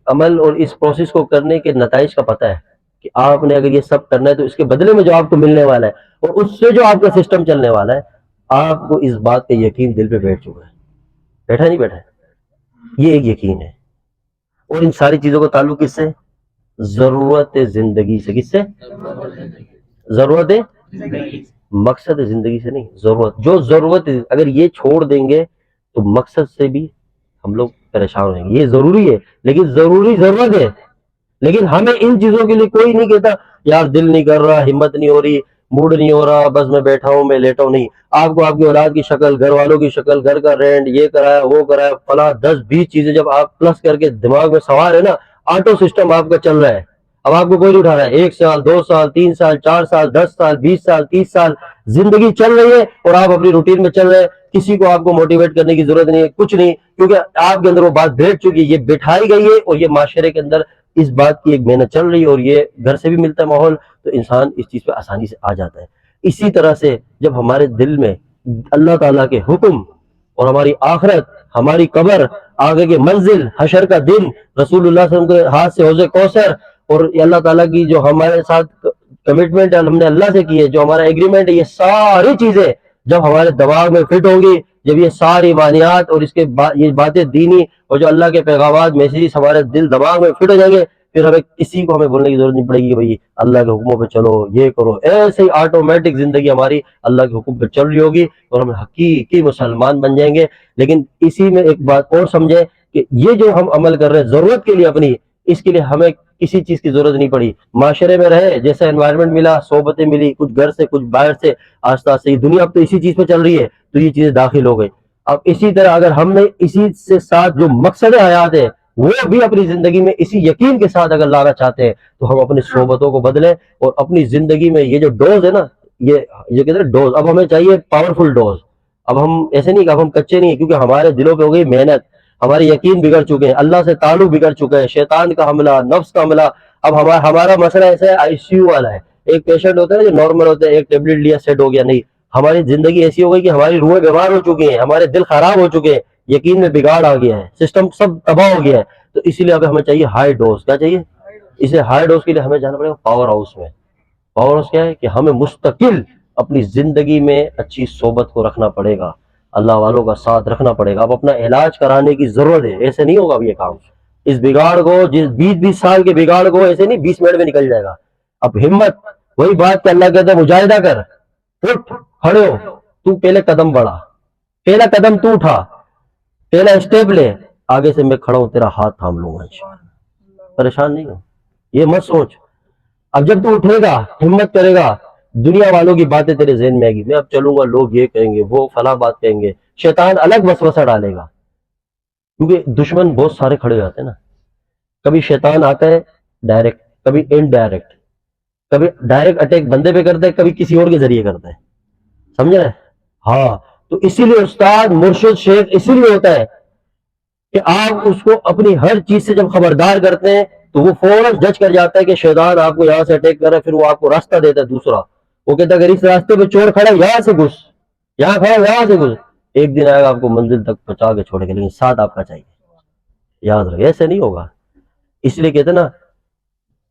عمل اور اس پروسیس کو کرنے کے نتائج کا پتہ ہے کہ آپ نے اگر یہ سب کرنا ہے تو اس کے بدلے میں جو آپ کو ملنے والا ہے اور اس سے جو آپ کا سسٹم چلنے والا ہے، آپ کو اس بات کا یقین دل پہ بیٹھ چکا ہے، بیٹھا نہیں بیٹھا ہے؟ یہ ایک یقین ہے۔ اور ان ساری چیزوں کا تعلق کس سے؟ ضرورت زندگی سے۔ کس سے؟ ضرورت مقصد زندگی سے نہیں، ضرورت، جو ضرورت اگر یہ چھوڑ دیں گے تو مقصد سے بھی ہم لوگ پریشان ہو جائیں گے۔ یہ ضروری ہے لیکن ضروری ضرورت ہے، لیکن ہمیں ان چیزوں کے لیے کوئی نہیں کہتا یار دل نہیں کر رہا، ہمت نہیں ہو رہی، موڈ نہیں ہو رہا، بس میں بیٹھا ہوں، میں لیٹا ہوں، نہیں۔ آپ کو آپ کی اولاد کی شکل، گھر والوں کی شکل، گھر کا رینٹ، یہ کرایا وہ کرایا، فلاں 10-20 چیزیں جب آپ پلس کر کے دماغ میں سوار ہے نا، آٹو سسٹم آپ کا چل رہا ہے، اب آپ کو کوئی نہیں اٹھا رہا ہے۔ 1 سال 2 سال 3 سال 4 سال 10 سال 20 سال 30 سال زندگی چل رہی ہے اور آپ اپنی روٹین میں چل رہے ہیں، کسی کو آپ کو موٹیویٹ کرنے کی ضرورت نہیں ہے، کچھ نہیں، کیونکہ آپ کے اندر وہ بات بیٹھ چکی ہے، یہ بٹھائی گئی ہے اور یہ معاشرے کے اندر اس بات کی ایک محنت چل رہی ہے اور یہ گھر سے بھی ملتا ہے ماحول، تو انسان اس چیز پہ آسانی سے آ جاتا ہے۔ اسی طرح سے جب ہمارے دل میں اللہ تعالیٰ کے حکم اور ہماری آخرت، ہماری قبر، آگے کے منزل، حشر کا دن، رسول اللہ صلی اللہ علیہ وسلم کے ہاتھ سے حوض کوثر، اور اللہ تعالیٰ کی جو ہمارے ساتھ کمٹمنٹ ہم نے اللہ سے کی ہے، جو ہمارا ایگریمنٹ ہے، یہ ساری چیزیں جب ہمارے دماغ میں فٹ ہوں گی، جب یہ ساری معنیات اور اس کے یہ باتیں دینی اور جو اللہ کے پیغامات میسیجز ہمارے دل دماغ میں فٹ ہو جائیں گے، پھر ہمیں کسی کو ہمیں بولنے کی ضرورت نہیں پڑے گی کہ بھائی اللہ کے حکموں پہ چلو، یہ کرو، ایسے ہی آٹومیٹک زندگی ہماری اللہ کے حکم پہ چل رہی ہوگی اور ہم حقیقی مسلمان بن جائیں گے۔ لیکن اسی میں ایک بات اور سمجھیں کہ یہ جو ہم عمل کر رہے ہیں ضرورت کے لیے اپنی، اس کے لیے ہمیں کسی چیز کی ضرورت نہیں پڑی، معاشرے میں رہے، جیسا انوائرمنٹ ملا، صحبتیں ملی، کچھ گھر سے کچھ باہر سے، آستہ سے یہ دنیا اب تو اسی چیز پہ چل رہی ہے تو یہ چیزیں داخل ہو گئی۔ اب اسی طرح اگر ہم نے اسی سے ساتھ جو مقصد حیات ہے وہ بھی اپنی زندگی میں اسی یقین کے ساتھ اگر لانا چاہتے ہیں تو ہم اپنی صحبتوں کو بدلیں اور اپنی زندگی میں یہ جو ڈوز ہے نا، یہ کہتے ہیں ڈوز، اب ہمیں چاہیے پاورفل ڈوز. اب ہم ایسے نہیں کہ اب ہم کچے نہیں ہیں، کیونکہ ہمارے دلوں پہ ہو گئی محنت، ہمارے یقین بگڑ چکے ہیں، اللہ سے تعلق بگڑ چکا ہے، شیطان کا حملہ، نفس کا حملہ. اب ہمارا مسئلہ ایسا ہے آئی سی یو والا ہے. ایک پیشنٹ ہوتا ہے نا جو نارمل ہوتا ہے، ایک ٹیبلٹ لیا سیٹ ہو گیا. نہیں، ہماری زندگی ایسی ہو گئی کہ ہماری روحیں بیمار ہو چکی ہیں، ہمارے دل خراب ہو چکے ہیں، یقین میں بگاڑ آ گیا ہے، سسٹم سب تباہ ہو گیا ہے. تو اسی لیے اب ہمیں چاہیے ہائی ڈوز. کیا چاہیے؟ اسے ہائی ڈوز کے لیے ہمیں جانا پڑے گا پاور ہاؤس میں. پاور ہاؤس کیا ہے کہ ہمیں مستقل اپنی زندگی میں اچھی صحبت کو رکھنا پڑے گا، اللہ والوں کا ساتھ رکھنا پڑے گا. اب اپنا علاج کرانے کی ضرورت ہے، ایسے نہیں ہوگا اب یہ کام. اس بگاڑ کو، جس 20 سال کے بگاڑ کو ایسے نہیں 20 منٹ میں نکل جائے گا. اب ہمت، وہی بات کہ اللہ کہتا ہے مجاہدہ کر، اٹھ کھڑے ہو، تو پہلے قدم بڑھا، پہلا قدم تو اٹھا، پہلا اسٹیپ لے، آگے سے میں کھڑا ہوں تیرا ہاتھ تھام لوں گا انشاءاللہ. پریشان نہیں ہو، یہ مت سوچ. اب جب تو اٹھے گا، ہمت کرے گا، دنیا والوں کی باتیں تیرے ذہن میں آئے گی، میں اب چلوں گا لوگ یہ کہیں گے، وہ فلاں بات کہیں گے، شیطان الگ وسوسہ ڈالے گا. کیونکہ دشمن بہت سارے کھڑے ہو جاتے ہیں نا. کبھی شیطان آتا ہے ڈائریکٹ، کبھی انڈائریکٹ، کبھی ڈائریکٹ اٹیک بندے پہ کرتا ہے، کبھی کسی اور کے ذریعے کرتا ہے. سمجھ رہے؟ ہاں. تو اسی لیے استاد مرشد شیخ اسی لیے ہوتا ہے کہ آپ اس کو اپنی ہر چیز سے جب خبردار کرتے ہیں تو وہ فوراً جج کر جاتا ہے کہ شیطان آپ کو یہاں سے اٹیک کر رہا ہے، پھر وہ آپ کو راستہ دیتا ہے دوسرا. وہ کہتا ہے اگر اس راستے پہ چور کھڑا ہے یہاں سے گھس، یہاں کھڑا ہے یہاں سے گھس. ایک دن آئے گا آپ کو منزل تک پہنچا کے چھوڑے گا، لیکن ساتھ آپ کا چاہیے. یاد رکھے، ایسے نہیں ہوگا. اس لیے کہتے ہیں نا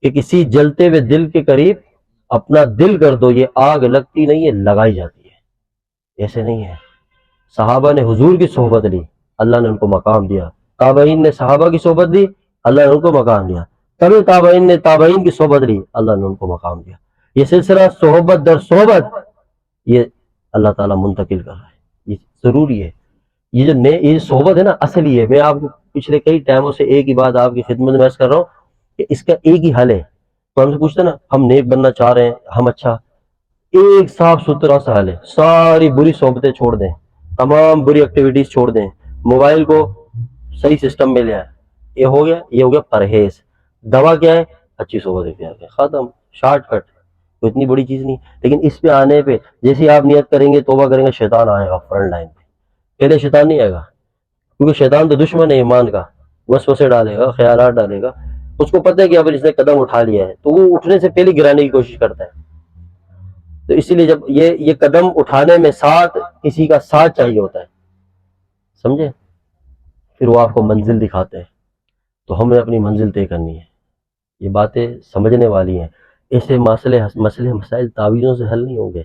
کہ کسی جلتے ہوئے دل کے قریب اپنا دل کر دو، یہ آگ لگتی نہیں ہے، لگائی جاتی ہے. ایسے نہیں ہے. صحابہ نے حضور کی صحبت لی، اللہ نے ان کو مقام دیا. تابعین نے صحابہ کی صحبت لی، اللہ نے ان کو مقام دیا. تبھی تابعین نے تابعین کی صحبت لی، اللہ نے ان کو مقام دیا. یہ سلسلہ صحبت در صحبت یہ اللہ تعالیٰ منتقل کر رہا ہے، یہ ضروری ہے. یہ صحبت ہے نا اصلی ہے. میں آپ کو پچھلے کئی ٹائموں سے ایک ہی بات آپ کی خدمت میں عرض کر رہا ہوں کہ اس کا ایک ہی حل ہے. تو ہم سے پوچھتے ہیں نا ہم نیک بننا چاہ رہے ہیں، ہم اچھا، ایک صاف ستھرا سا حل ہے. ساری بری صحبتیں چھوڑ دیں، تمام بری ایکٹیویٹیز چھوڑ دیں، موبائل کو صحیح سسٹم میں لے آئیں. یہ ہو گیا پرہیز. دوا کیا ہے؟ اچھی صحبت اختیار کریں، ختم. شارٹ کٹ، کوئی اتنی بڑی چیز نہیں. لیکن اس پہ آنے پہ جیسے ہی آپ نیت کریں گے، توبہ کریں گے، شیطان آئے گا فرنٹ لائن پہ. پہلے شیطان نہیں آئے گا، کیونکہ شیطان تو دشمن ہے ایمان کا، وسوسے ڈالے گا، خیالات ڈالے گا. اس کو پتہ ہے کہ اب اس نے قدم اٹھا لیا ہے تو وہ اٹھنے سے پہلے گرانے کی کوشش کرتا ہے. تو اسی لیے جب یہ قدم اٹھانے میں ساتھ کسی کا ساتھ چاہیے ہوتا ہے، سمجھے؟ پھر وہ آپ کو منزل دکھاتے ہیں. تو ہمیں اپنی منزل طے کرنی ہے. یہ باتیں سمجھنے والی ہیں. ایسے مسئلے مسائل تعویذوں سے حل نہیں ہوں گے.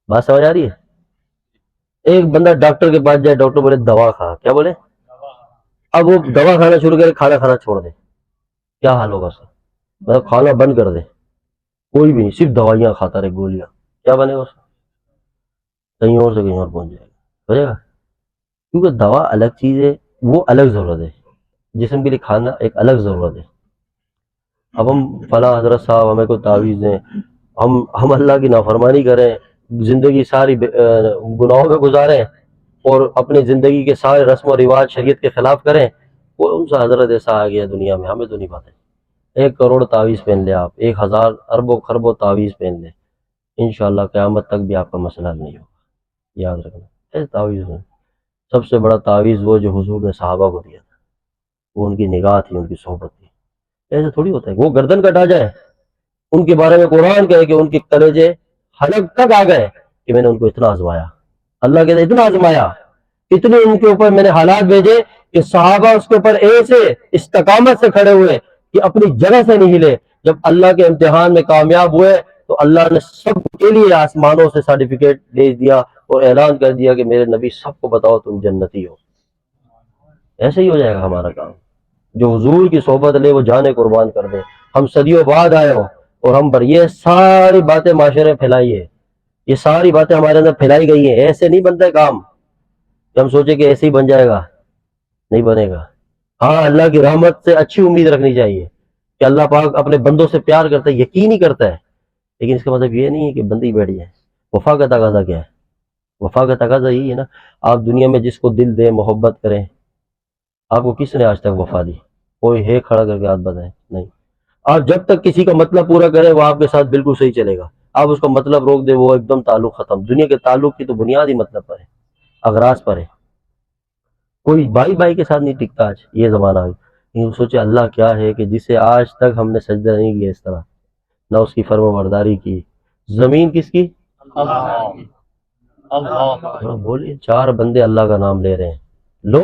بات سمجھ آ رہی ہے؟ ایک بندہ ڈاکٹر کے پاس جائے، ڈاکٹر بولے دوا کھا، کیا بولے؟ اب وہ دوا کھانا شروع کرے، کھانا کھانا چھوڑ دے، کیا حال ہوگا اس کا؟ مطلب کھانا بند کر دے، کوئی بھی نہیں، صرف دوائیاں کھاتا رہے، گولیاں، کیا بنے گا اس کا؟ کہیں اور سے کہیں اور پہنچ جائے گا. ہو جائے گا. کیونکہ دوا الگ چیز ہے، وہ الگ ضرورت ہے. جسم کے لیے کھانا ایک الگ ضرورت ہے. اب ہم فلاں حضرت صاحب ہمیں کوئی تعویذ دیں، ہم اللہ کی نافرمانی کریں، زندگی ساری گناہوں میں گزاریں اور اپنی زندگی کے سارے رسم و رواج شریعت کے خلاف کریں. کون سا حضرت ایسا آ گیا دنیا میں، ہمیں تو نہیں پتہ. 1 کروڑ تعویذ پہن لے آپ، 1000 اربوں خربوں تعویذ پہن لے، انشاءاللہ قیامت تک بھی آپ کا مسئلہ حل نہیں ہوگا. یاد رکھنا. ایسے تعویذ میں سب سے بڑا تعویذ وہ جو حضور نے صحابہ کو دیا تھا، وہ ان کی نگاہ تھی، ان کی صحبت تھی. ایسے تھوڑی ہوتا ہے وہ گردن کٹا جائے، ان کے بارے میں قرآن کہے کہ ان کے کلیجے حلق تک آ گئے کہ میں نے ان کو اتنا آزمایا. اللہ کہتے اتنا آزمایا، اتنے ان کے اوپر میں نے حالات بھیجے کہ صحابہ اس کے اوپر ایسے استقامت سے کھڑے ہوئے کہ اپنی جگہ سے نہیں ہلے. جب اللہ کے امتحان میں کامیاب ہوئے تو اللہ نے سب کے لیے آسمانوں سے سرٹیفکیٹ بھیج دیا اور اعلان کر دیا کہ میرے نبی سب کو بتاؤ تم جنتی ہو. ایسے ہی ہو جائے گا ہمارا کام. جو حضور کی صحبت لے وہ جانے قربان کر دے. ہم صدیوں بعد آئے ہوں اور ہم پر یہ ساری باتیں معاشرے میں پھیلائی ہے، یہ ساری باتیں ہمارے اندر پھیلائی گئی ہیں. ایسے نہیں بنتا ہے کام کہ ہم سوچے کہ ایسے ہی بن جائے گا، نہیں بنے گا. ہاں، اللہ کی رحمت سے اچھی امید رکھنی چاہیے کہ اللہ پاک اپنے بندوں سے پیار کرتا ہے، یقین ہی کرتا ہے. لیکن اس کا مطلب یہ نہیں ہے کہ بندی بیٹھ جائے. وفا کا تقاضا کیا ہے؟ وفا کا تقاضا یہی ہے نا، آپ دنیا میں جس کو دل دیں، محبت کریں. آپ کو کس نے آج تک وفا دی؟ کوئی ہے کھڑا کر کے ہاتھ بتائے نہیں. آپ جب تک کسی کا مطلب پورا کرے وہ آپ کے ساتھ بالکل صحیح چلے گا. آپ اس کا مطلب روک دے وہ ایک دم تعلق ختم. دنیا کے تعلق کی تو بنیاد ہی مطلب پر ہے، اغراض پر ہے. کوئی بھائی بھائی کے ساتھ نہیں ٹکتا آج یہ زمانہ ہے. لیکن سوچے اللہ کیا ہے کہ جسے آج تک ہم نے سجدہ نہیں کیا اس طرح، نہ اس کی فرما برداری کی. زمین کس کی؟ اللہ. بولیے 4 بندے اللہ کا نام لے رہے ہیں. لو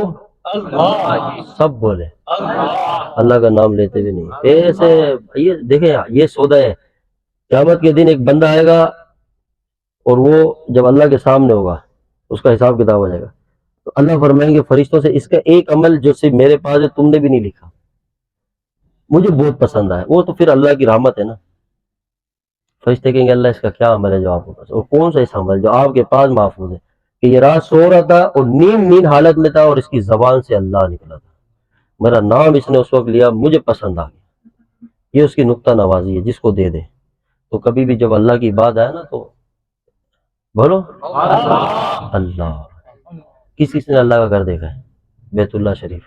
سب بولے اللہ کا نام لیتے بھی نہیں. ایسے یہ دیکھیں یہ سودا ہے. قیامت کے دن ایک بندہ آئے گا اور وہ جب اللہ کے سامنے ہوگا اس کا حساب کتاب ہو جائے گا تو اللہ فرمائیں گے فرشتوں سے اس کا ایک عمل جو صرف میرے پاس ہے تم نے بھی نہیں لکھا، مجھے بہت پسند آیا. وہ تو پھر اللہ کی رحمت ہے نا. فرشتے کہیں گے اللہ اس کا کیا عمل ہے جو آپ کے پاس، اور کون سا ایسا عمل جو آپ کے پاس محفوظ ہے کہ یہ رات سو رہا تھا اور نیند حالت میں تھا اور اس کی زبان سے اللہ نکلا تھا، میرا نام اس نے اس وقت لیا، مجھے پسند آ گیا. یہ اس کی نقطہ نوازی ہے جس کو دے دے. تو کبھی بھی جب اللہ کی بات آئے نا تو بولو اللہ. کس نے اللہ کا گھر دیکھا ہے؟ بیت اللہ شریف.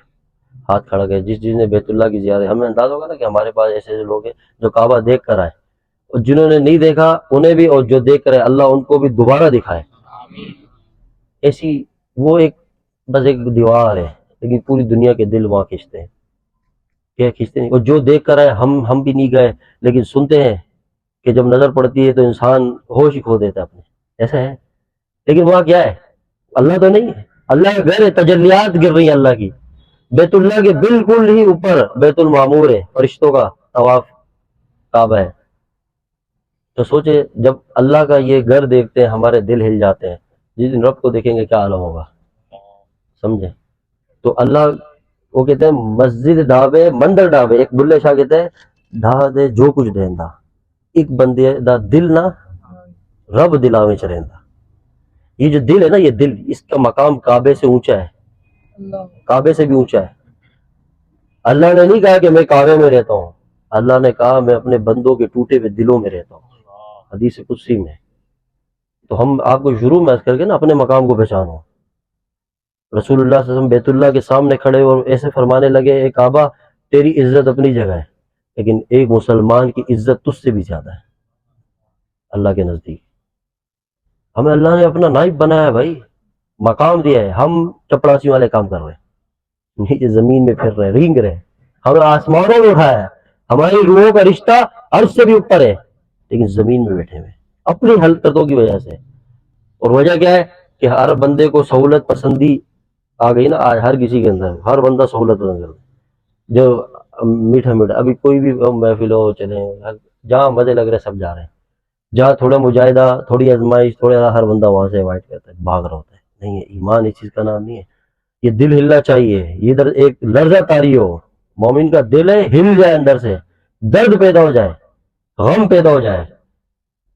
ہاتھ کھڑا گیا جس نے بیت اللہ کی زیارت، ہمیں انداز ہوگا نا کہ ہمارے پاس ایسے ایسے لوگ ہیں جو کعبہ دیکھ کر آئے، اور جنہوں نے نہیں دیکھا انہیں بھی، اور جو دیکھ کر آئے اللہ ان کو بھی دوبارہ دکھائے. ایسی وہ ایک بس ایک دیوار ہے لیکن پوری دنیا کے دل وہاں کھینچتے ہیں. کیا کھینچتے نہیں؟ اور جو دیکھ کر آئے ہم بھی نہیں گئے لیکن سنتے ہیں کہ جب نظر پڑتی ہے تو انسان ہوش ہی کھو دیتا ہے اپنے. ایسا ہے لیکن وہاں کیا ہے؟ اللہ تو نہیں ہے. اللہ کا گھر ہے، تجلیات گر رہی ہیں اللہ کی. بیت اللہ کے بالکل ہی اوپر بیت المعمور ہے، فرشتوں کا طواف کعبہ ہے. تو سوچے جب اللہ کا یہ گھر دیکھتے ہیں ہمارے دل ہل جاتے ہیں. جس دن رب کو دیکھیں گے کیا عالم ہوگا، سمجھے؟ تو اللہ وہ کہتے ہیں مسجد ڈھابے مندر ڈھابے. ایک بلے شاہ کہتے ہیں ڈھا دے جو کچھ دیندا ایک بندے دا دل نہ رب دلاویں چ رہندا. یہ جو دل ہے نا، یہ دل اس کا مقام کعبے سے اونچا ہے، کعبے سے بھی اونچا ہے. اللہ نے نہیں کہا کہ میں کعبے میں رہتا ہوں، اللہ نے کہا میں اپنے بندوں کے ٹوٹے ہوئے دلوں میں رہتا ہوں، حدیث قدسی میں. تو ہم آپ کو شروع میں کر کے نا اپنے مقام کو پہچانو. رسول اللہ صلی اللہ علیہ وسلم بیت اللہ کے سامنے کھڑے اور ایسے فرمانے لگے اے کعبہ تیری عزت اپنی جگہ ہے لیکن ایک مسلمان کی عزت تجھ سے بھی زیادہ ہے اللہ کے نزدیک. ہمیں اللہ نے اپنا نائب بنایا ہے بھائی، مقام دیا ہے. ہم چپڑاسی والے کام کر رہے ہیں، نیچے زمین میں پھر رہے رینگ رہے. ہمیں آسمانوں میں اٹھایا ہے، ہماری روحوں کا رشتہ عرش سے بھی اوپر ہے لیکن زمین میں بیٹھے ہوئے اپنی حرکتوں کی وجہ سے. اور وجہ کیا ہے کہ ہر بندے کو سہولت پسندی آ گئی نا آج ہر کسی کے اندر. ہر بندہ سہولت پسند کرتا ہے. جو میٹھا میٹھا ابھی کوئی بھی محفل ہو چلے جہاں مزے لگ رہے سب جا رہے ہیں، جہاں تھوڑا مجاہدہ تھوڑی ازمائش تھوڑا ہر بندہ وہاں سے اوائڈ کرتا ہے، بھاگ رہا ہوتا ہے. نہیں ہے ایمان اس چیز کا نام نہیں ہے. یہ دل ہلنا چاہیے. یہ در ایک لرزہ طاری ہو، مومن کا دل ہے ہل جائے، اندر سے درد پیدا ہو جائے، غم پیدا ہو جائے،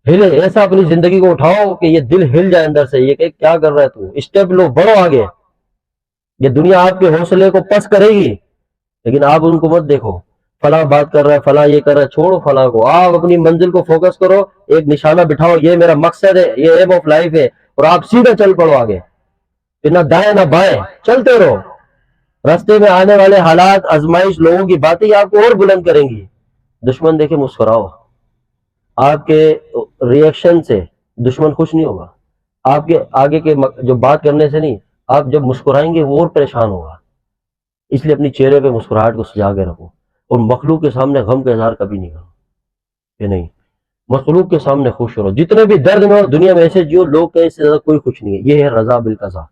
ہلے. ایسا اپنی زندگی کو اٹھاؤ کہ یہ دل ہل جائے اندر سے. یہ کہ کیا کر رہا ہے تو اسٹیپ لو، بڑھو آگے. یہ دنیا آپ کے حوصلے کو پس کرے گی لیکن آپ ان کو مت دیکھو فلاں بات کر رہا ہے فلاں یہ کر رہا ہے، چھوڑو فلاں کو. آپ اپنی منزل کو فوکس کرو، ایک نشانہ بٹھاؤ یہ میرا مقصد ہے، یہ ایم آف لائف ہے، اور آپ سیدھا چل پڑو آگے. پھر نہ دائیں نہ بائیں، چلتے رہو. راستے میں آنے والے حالات آزمائش لوگوں کی باتیں آپ کو اور بلند کریں گی. دشمن دیکھے مسکراؤ، آپ کے ریئیکشن سے دشمن خوش نہیں ہوگا، آپ کے آگے کے جو بات کرنے سے نہیں. آپ جب مسکرائیں گے وہ اور پریشان ہوگا. اس لیے اپنی چہرے پہ مسکراہٹ کو سجا کے رکھو اور مخلوق کے سامنے غم کا اظہار کبھی نہیں کرو کہ نہیں. مخلوق کے سامنے خوش رہو. جتنے بھی درد میں دنیا میں ایسے جیو لوگ کہ اس سے زیادہ کوئی خوش نہیں ہے. یہ ہے رضا بالقضا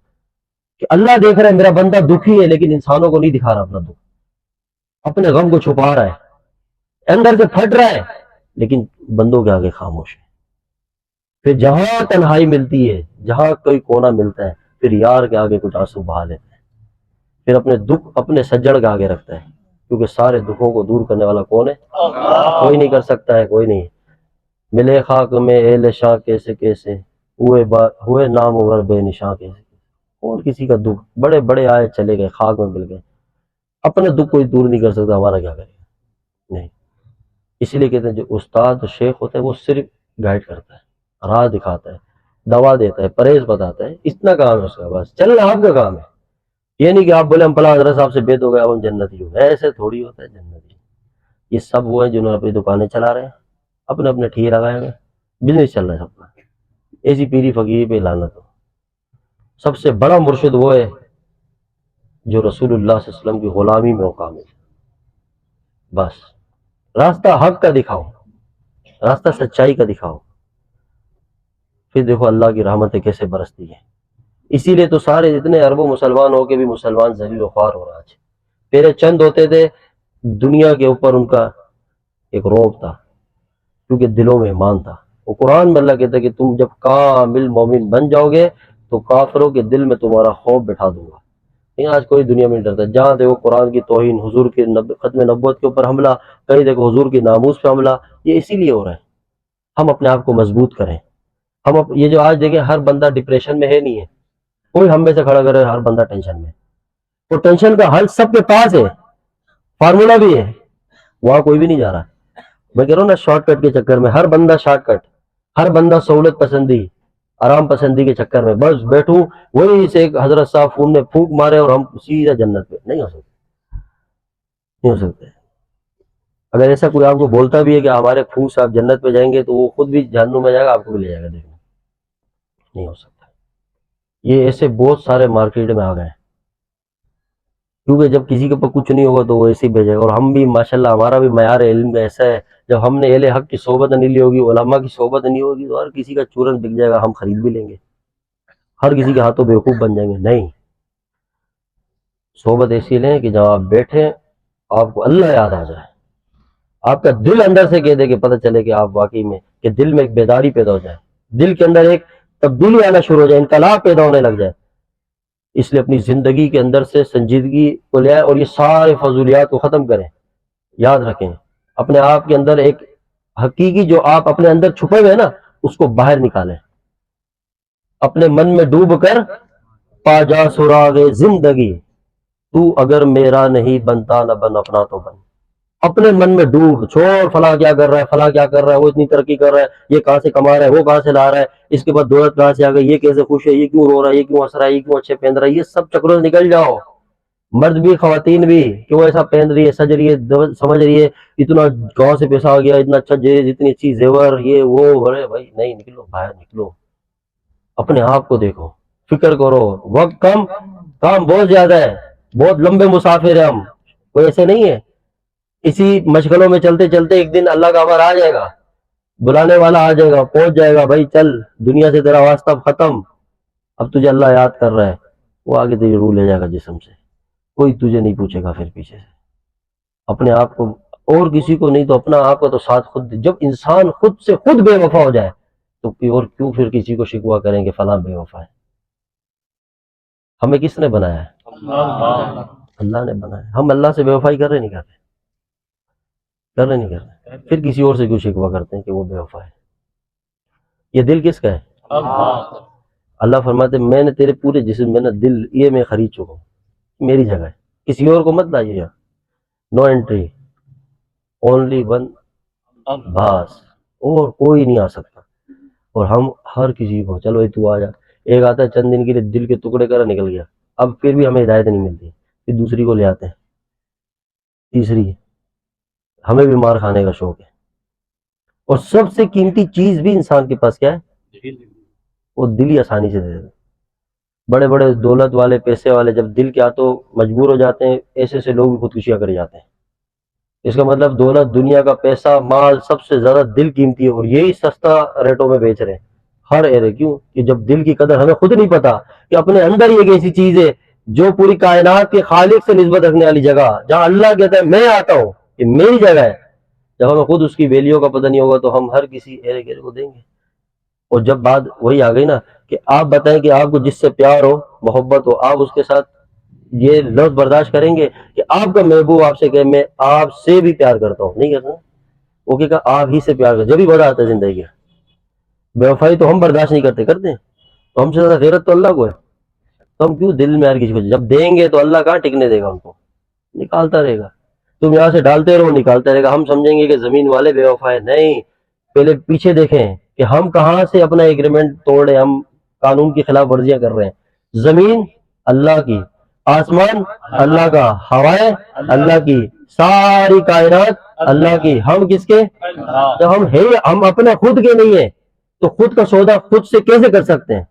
کہ اللہ دیکھ رہا ہے میرا بندہ دکھی ہے لیکن انسانوں کو نہیں دکھا رہا اپنا دکھ، اپنے غم کو چھپا رہا ہے، اندر سے پھٹ رہا ہے لیکن بندوں کے آگے خاموش ہے. پھر جہاں تنہائی ملتی ہے، جہاں کوئی کونا ملتا ہے، پھر یار کے آگے کچھ آنسو بہا لیتا ہے. پھر اپنے دکھ اپنے سجڑ کے آگے رکھتا ہے کیونکہ سارے دکھوں کو دور کرنے والا کون ہے؟ کوئی نہیں کر سکتا ہے، کوئی نہیں. ملے خاک میں اہل شاہ کیسے کیسے ہوئے نام اور بے نشاں کیسے. کون کسی کا دکھ، بڑے بڑے آئے چلے گئے خاک میں مل گئے. اپنے دکھ کوئی دور نہیں کر سکتا، ہمارا کیا کرے گا؟ نہیں. اسی لیے کہتے ہیں جو استاد شیخ ہوتا ہے وہ صرف گائیڈ کرتا ہے، راہ دکھاتا ہے، دوا دیتا ہے، پرہیز بتاتا ہے، اتنا کام ہے اس کا، بس چلنا آپ کا کام ہے. یہ نہیں کہ آپ بولے ہم فلاں حضرت صاحب سے بیت ہو گئے اب ہم جنتی ہو گئے، ایسے تھوڑی ہوتا ہے جنتی۔ یہ سب وہ ہیں جنہوں نے اپنی دکانیں چلا رہے ہیں، اپنے اپنے ٹھیک لگائے ہوئے، بزنس چل رہا ہے سب کا، ایسی پیری فقیر پہ لعنت ہو۔ سب سے بڑا مرشد وہ ہے جو رسول اللہ صلی اللہ علیہ وسلم کی غلامی میں کامل ہے۔ بس راستہ حق کا دکھاؤ، راستہ سچائی کا دکھاؤ، پھر دیکھو اللہ کی رحمتیں کیسے برستی ہیں۔ اسی لیے تو سارے جتنے اربوں مسلمان ہو کے بھی مسلمان ذلیل و خوار ہو رہا آج۔ پہلے چند ہوتے تھے، دنیا کے اوپر ان کا ایک رعب تھا کیونکہ دلوں میں ایمان تھا۔ وہ قرآن میں اللہ کہتا ہے کہ تم جب کامل مومن بن جاؤ گے تو کافروں کے دل میں تمہارا خوف بٹھا دوں گا۔ لیکن آج کوئی دنیا میں نہیں ڈرتا، جہاں دیکھو قرآن کی توہین، حضور کے ختم نبوت کے اوپر حملہ، کہیں دیکھو حضور کی ناموس پہ حملہ، یہ اسی لیے ہو رہا ہے ہم اپنے آپ کو مضبوط کریں۔ ہم یہ جو آج دیکھیں ہر بندہ ڈپریشن میں ہے نہیں ہے، کوئی ہم میں سے کھڑا کرے ہر بندہ ٹینشن میں، تو ٹینشن کا حل سب کے پاس ہے، فارمولا بھی ہے، وہاں کوئی بھی نہیں جا رہا۔ میں کہہ رہا ہوں نا، شارٹ کٹ کے چکر میں ہر بندہ شارٹ کٹ، ہر بندہ سہولت پسندی، آرام پسندی کے چکر میں بس بیٹھوں، وہی سے ایک حضرت صاحب فون میں پھونک مارے اور ہم سیدھا جنت پہ۔ نہیں ہو سکتا، نہیں ہو سکتا۔ اگر ایسا کوئی آپ کو بولتا بھی ہے کہ ہمارے پھونک سے آپ جنت پہ جائیں گے تو وہ خود بھی جہنم میں جائے گا، آپ کو بھی لے جائے گا دیکھنا، نہیں ہو سکتا۔ یہ ایسے بہت سارے مارکیٹ میں آ گئے ہیں، کیونکہ جب کسی کے اوپر کچھ نہیں ہوگا تو وہ ایسے ہی بھیجے گا۔ اور ہم بھی ماشاءاللہ ہمارا بھی معیار علم کا ایسا ہے، جب ہم نے اہل حق کی صحبت نہیں لی ہوگی، علماء کی صحبت نہیں ہوگی، تو ہر کسی کا چورن بک جائے گا، ہم خرید بھی لیں گے، ہر کسی کے ہاتھوں بیوقوف بن جائیں گے۔ نہیں، صحبت ایسی لیں کہ جب آپ بیٹھیں آپ کو اللہ یاد آ جائے، آپ کا دل اندر سے کہہ دے کہ پتہ چلے کہ آپ واقعی میں، کہ دل میں ایک بیداری پیدا ہو جائے، دل کے اندر ایک تبدیلی آنا شروع ہو جائے، انقلاب پیدا ہونے لگ جائے۔ اس لیے اپنی زندگی کے اندر سے سنجیدگی کو لے آئے اور یہ سارے فضولیات کو ختم کریں۔ یاد رکھیں اپنے آپ کے اندر ایک حقیقی جو آپ اپنے اندر چھپے ہوئے ہیں نا، اس کو باہر نکالیں، اپنے من میں ڈوب کر پا جا سراغ زندگی، تو اگر میرا نہیں بنتا نہ بن اپنا تو بن۔ اپنے من میں ڈوب، چھوڑ فلاں کیا کر رہا ہے، فلاں کیا کر رہا ہے، وہ اتنی ترقی کر رہا ہے، یہ کہاں سے کما رہا ہے، وہ کہاں سے لا رہا ہے، اس کے بعد دولت کہاں سے آ گئی، یہ کیسے خوش ہے، یہ کیوں رو رہا ہے، یہ کیوں ہنس رہا ہے، یہ کیوں اچھے پہن رہا ہے، یہ سب چکروں سے نکل جاؤ۔ مرد بھی خواتین بھی، کیوں ایسا پہن رہی ہے، سج رہی ہے، سمجھ رہی ہے، اتنا گاؤں سے پیسہ آ گیا، اتنا اچھا جیز، اتنی اچھی زیور، یہ وہ، بڑے بھائی نہیں، نکلو باہر، نکلو، اپنے آپ کو دیکھو، فکر کرو، وقت کم، کام بہت زیادہ ہے، بہت لمبے مسافر ہیں ہم، کوئی ایسے نہیں ہے۔ اسی مشغلوں میں چلتے چلتے ایک دن اللہ کا امر آ جائے گا، بلانے والا آ جائے گا، پہنچ جائے گا، بھائی چل دنیا سے تیرا واسطہ ختم، اب تجھے اللہ یاد کر رہا ہے، وہ آگے تیری روح لے جائے گا جسم سے، کوئی تجھے نہیں پوچھے گا پھر پیچھے سے۔ اپنے آپ کو، اور کسی کو نہیں تو اپنا آپ کا تو ساتھ خود۔ جب انسان خود سے خود بے وفا ہو جائے تو اور کیوں پھر کسی کو شکوہ کریں کہ فلاں بے وفا ہے؟ ہمیں کس نے بنایا ہے؟ اللہ نے بنایا۔ ہم اللہ سے بے وفائی کر رہے نہیں کر رہے، پھر کسی اور سے کیوں شکوہ کرتے ہیں کہ وہ بے وفا ہے؟ یہ دل کس کا ہے؟ اللہ فرماتے ہیں میں نے تیرے پورے جسم میں نا دل، یہ میں خرید چکا ہوں، میری جگہ ہے، کسی اور کو مت لائیے یہاں، نو انٹری، اونلی ون، بس، اور کوئی نہیں آ سکتا۔ اور ہم ہر کسی کو، چلو تو آ جا، ایک آتا ہے چند دن کے لیے دل کے ٹکڑے کرا نکل گیا، اب پھر بھی ہمیں ہدایت نہیں ملتی، پھر دوسری کو لے آتے ہیں، تیسری، ہمیں بھی مار کھانے کا شوق ہے۔ اور سب سے قیمتی چیز بھی انسان کے پاس کیا ہے؟ وہ دل ہی آسانی سے دے دیتے۔ بڑے بڑے دولت والے، پیسے والے جب دل کے ہاتھوں مجبور ہو جاتے ہیں، ایسے ایسے لوگ بھی خودکشیاں کر جاتے ہیں۔ اس کا مطلب دولت، دنیا کا پیسہ، مال، سب سے زیادہ دل قیمتی ہے، اور یہی سستا ریٹوں میں بیچ رہے ہیں ہر ایرے۔ کیوں؟ کہ جب دل کی قدر ہمیں خود نہیں پتا کہ اپنے اندر ہی ایک ایسی چیز ہے جو پوری کائنات کے خالق سے نسبت رکھنے والی جگہ، جہاں اللہ کہتا ہے میں آتا ہوں، یہ میری جگہ ہے، جب ہمیں خود اس کی ویلیو کا پتہ نہیں ہوگا تو ہم ہر کسی ایرے گیرے کو دیں گے۔ اور جب بات وہی آ گئی نا کہ آپ بتائیں کہ آپ کو جس سے پیار ہو، محبت ہو، آپ اس کے ساتھ یہ لفظ برداشت کریں گے کہ آپ کا محبوب آپ سے کہے میں آپ سے بھی پیار کرتا ہوں؟ نہیں کرتا، وہ کہا آپ ہی سے پیار کرتا، جب ہی بڑا آتا ہے زندگی کا۔ بے وفائی تو ہم برداشت نہیں کرتے ہیں، تو ہم سے زیادہ غیرت تو اللہ کو ہے، تو ہم کیوں دل میں ہر کسی کو، جب دیں گے تو اللہ کہاں ٹکنے دے گا ان کو، نکالتا رہے گا، تم یہاں سے ڈالتے رہو، نکالتا رہے گا۔ ہم سمجھیں گے کہ زمین والے بے وفا ہے، نہیں، پہلے پیچھے دیکھیں کہ ہم کہاں سے اپنا ایگریمنٹ توڑے، ہم قانون کی خلاف ورزیاں کر رہے ہیں۔ زمین اللہ کی، آسمان اللہ کا، ہوائیں اللہ کی، ساری کائنات اللہ کی، ہم کس کے؟ جب ہم اپنے خود کے نہیں ہیں تو خود کا سودا خود سے کیسے کر سکتے ہیں؟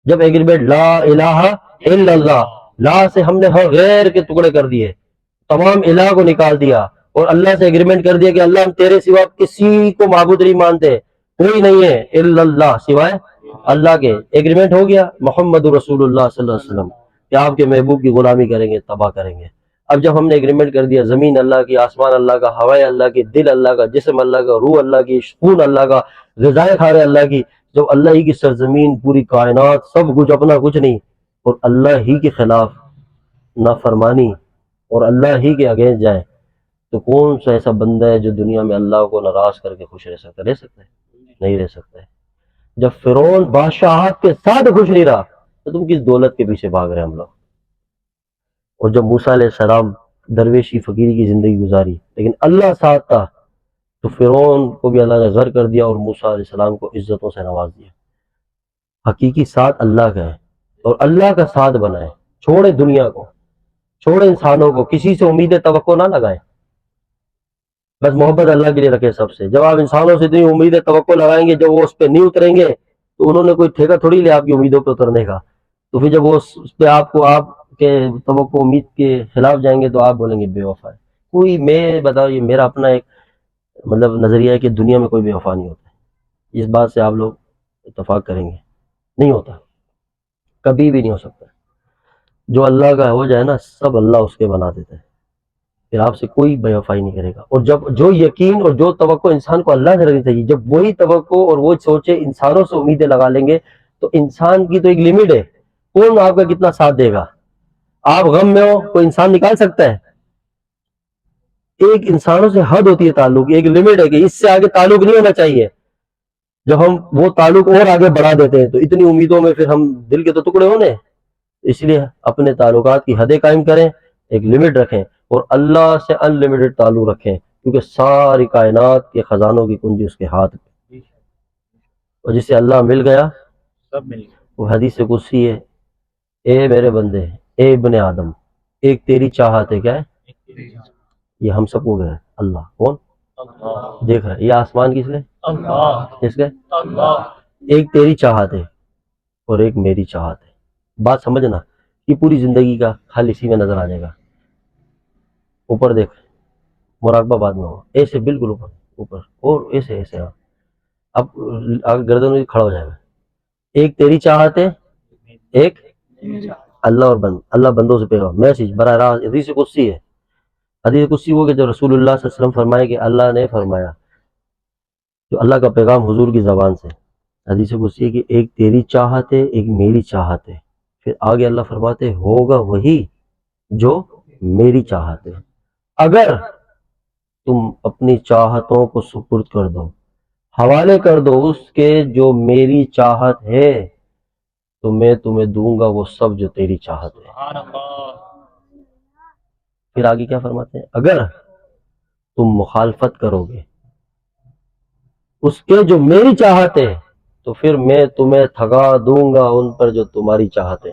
جب ایگریمنٹ لا الہ الا اللہ، لا سے ہم نے ہر غیر کے ٹکڑے کر دیے، تمام الہ کو نکال دیا اور اللہ سے ایگریمنٹ کر دیا کہ اللہ ہم تیرے سوا کسی کو معبود نہیں مانتے، کوئی نہیں ہے الا اللہ سوائے اللہ کے۔ ایگریمنٹ ہو گیا، محمد رسول اللہ صلی اللہ علیہ وسلم کہ آپ کے محبوب کی غلامی کریں گے، تباہ کریں گے۔ اب جب ہم نے ایگریمنٹ کر دیا، زمین اللہ کی، آسمان اللہ کا، ہوائیں اللہ کی، دل اللہ کا، جسم اللہ کا، روح اللہ کی، خون اللہ کا، غذائیں کھارے اللہ کی، جب اللہ ہی کی سرزمین، پوری کائنات، سب کچھ اپنا کچھ نہیں، اور اللہ ہی کے خلاف نافرمانی اور اللہ ہی کے اگینسٹ جائے، تو کون سا ایسا بندہ ہے جو دنیا میں اللہ کو ناراض کر کے خوش رہ سکتا ہے؟ رہ سکتا ہے؟ نہیں رہ سکتا ہے۔ جب فرعون بادشاہت کے ساتھ خوش نہیں رہا تو تم کس دولت کے پیچھے بھاگ رہے ہیں ہم لوگ؟ اور جب موسیٰ علیہ السلام درویشی فقیری کی زندگی گزاری لیکن اللہ ساتھ تھا، تو فرعون کو بھی اللہ نے غر کر دیا اور موسیٰ علیہ السلام کو عزتوں سے نواز دیا۔ حقیقی ساتھ اللہ کا ہے، اور اللہ کا ساتھ بنائے، چھوڑے دنیا کو، چھوڑے انسانوں کو، کسی سے امید توقع نہ لگائیں، بس محبت اللہ کے لیے رکھے سب سے۔ جب آپ انسانوں سے اتنی امید توقع لگائیں گے، جب وہ اس پہ نہیں اتریں گے تو انہوں نے کوئی ٹھیکہ تھوڑی لیا آپ کی امیدوں پہ اترنے کا، تو پھر جب وہ اس پہ آپ کے توقع امید کے خلاف جائیں گے تو آپ بولیں گے بے وفا ہے۔ کوئی، میں بتاؤ، یہ میرا اپنا ایک نظریہ ہے کہ دنیا میں کوئی بے وفا نہیں ہوتا ہے، اس بات سے آپ لوگ اتفاق کریں گے، نہیں ہوتا، کبھی بھی نہیں ہو سکتا۔ جو اللہ کا ہو جائے نا، سب اللہ اس کے بنا دیتا ہے، پھر آپ سے کوئی بے وفائی نہیں کرے گا۔ اور جب جو یقین اور جو توقع انسان کو اللہ سے رکھنی چاہیے، جب وہی توقع اور وہ سوچے انسانوں سے امیدیں لگا لیں گے تو انسان کی تو ایک لمٹ ہے، کون آپ کا کتنا ساتھ دے گا؟ آپ غم میں ہو، کوئی انسان نکال سکتا ہے؟ ایک انسانوں سے حد ہوتی ہے تعلق، ایک لمٹ ہے کہ اس سے آگے تعلق نہیں ہونا چاہیے۔ جب ہم وہ تعلق اور آگے بڑھا دیتے ہیں تو اتنی امیدوں میں پھر ہم دل کے تو ٹکڑے ہونے۔ اس لیے اپنے تعلقات کی حدیں قائم کریں، ایک لمٹ رکھیں، اور اللہ سے ان لمیٹڈ تعلق رکھیں، کیونکہ ساری کائنات کے خزانوں کی کنجی اس کے ہاتھ میں، اور جسے اللہ مل گیا سب مل گئے۔ وہ حدیث قدسی ہے، اے میرے بندے، اے ابن آدم، ایک تیری چاہت ہے، کیا ہے؟ یہ ہم سب کو گئے، اللہ کون اللہ دیکھ رہا ہے، یہ آسمان کس لئے؟ اللہ کس لئے؟ اللہ۔ ایک تیری چاہت ہے اور ایک میری چاہت ہے۔ بات سمجھنا، یہ پوری زندگی کا حل اسی میں نظر آ جائے گا۔ اوپر دیکھ، مراقبہ بعد میں ہو، ایسے بالکل اوپر اوپر، اور ایسے ایسے، ہاں، اب گردن میں کھڑا ہو جائے گا۔ ایک تیری چاہت ہے، ایک اللہ اور اللہ بندوں سے پیغام، میسج براہ راست، حدیث قدسی ہے۔ حدیث قدسی وہ کہ جو رسول اللہ صلی اللہ علیہ وسلم فرمائے کہ اللہ نے فرمایا، جو اللہ کا پیغام حضور کی زبان سے، حدیث قدسی ہے کہ ایک تیری چاہت ہے، ایک میری چاہت ہے، پھر آگے اللہ فرماتے ہوگا وہی جو میری چاہت ہے، اگر تم اپنی چاہتوں کو سپرد کر دو، حوالے کر دو اس کے جو میری چاہت ہے، تو میں تمہیں دوں گا وہ سب جو تیری چاہت ہے۔ سبحان اللہ۔ پھر آگے کیا فرماتے ہیں؟ اگر تم مخالفت کرو گے اس کے جو میری چاہت ہے تو پھر میں تمہیں تھکا دوں گا ان پر جو تمہاری چاہت ہے،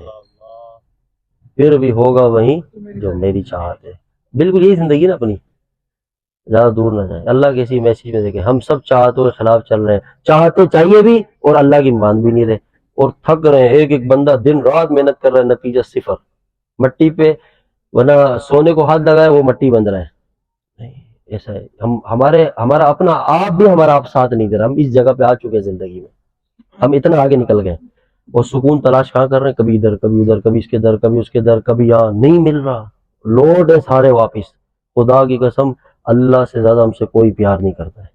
پھر بھی ہوگا وہی جو میری چاہت ہے۔ بالکل یہی زندگی نا اپنی، زیادہ دور نہ جائے۔ اللہ کے اسی میسیج میں دیکھیں، ہم سب چاہتوں کے خلاف چل رہے ہیں، چاہتے چاہیے بھی اور اللہ کی مان بھی نہیں رہے، اور تھک رہے ہیں۔ ایک ایک بندہ دن رات محنت کر رہا ہے، نتیجہ صفر، مٹی پہ، ورنہ سونے کو ہاتھ لگائے وہ مٹی بن رہا ہے۔ نہیں، ایسا ہے، ہمارا اپنا آپ بھی ہمارا آپ ساتھ نہیں دے رہا۔ ہم اس جگہ پہ آ چکے ہیں زندگی میں، ہم اتنا آگے نکل گئے، اور سکون تلاش کہاں کر رہے ہیں؟ کبھی ادھر، کبھی ادھر، کبھی اس کے در، کبھی اس کے در، کبھی یہاں، نہیں مل رہا، لوڈ ہے سارے واپس۔ خدا کی قسم، اللہ سے زیادہ ہم سے کوئی پیار نہیں کرتا ہے،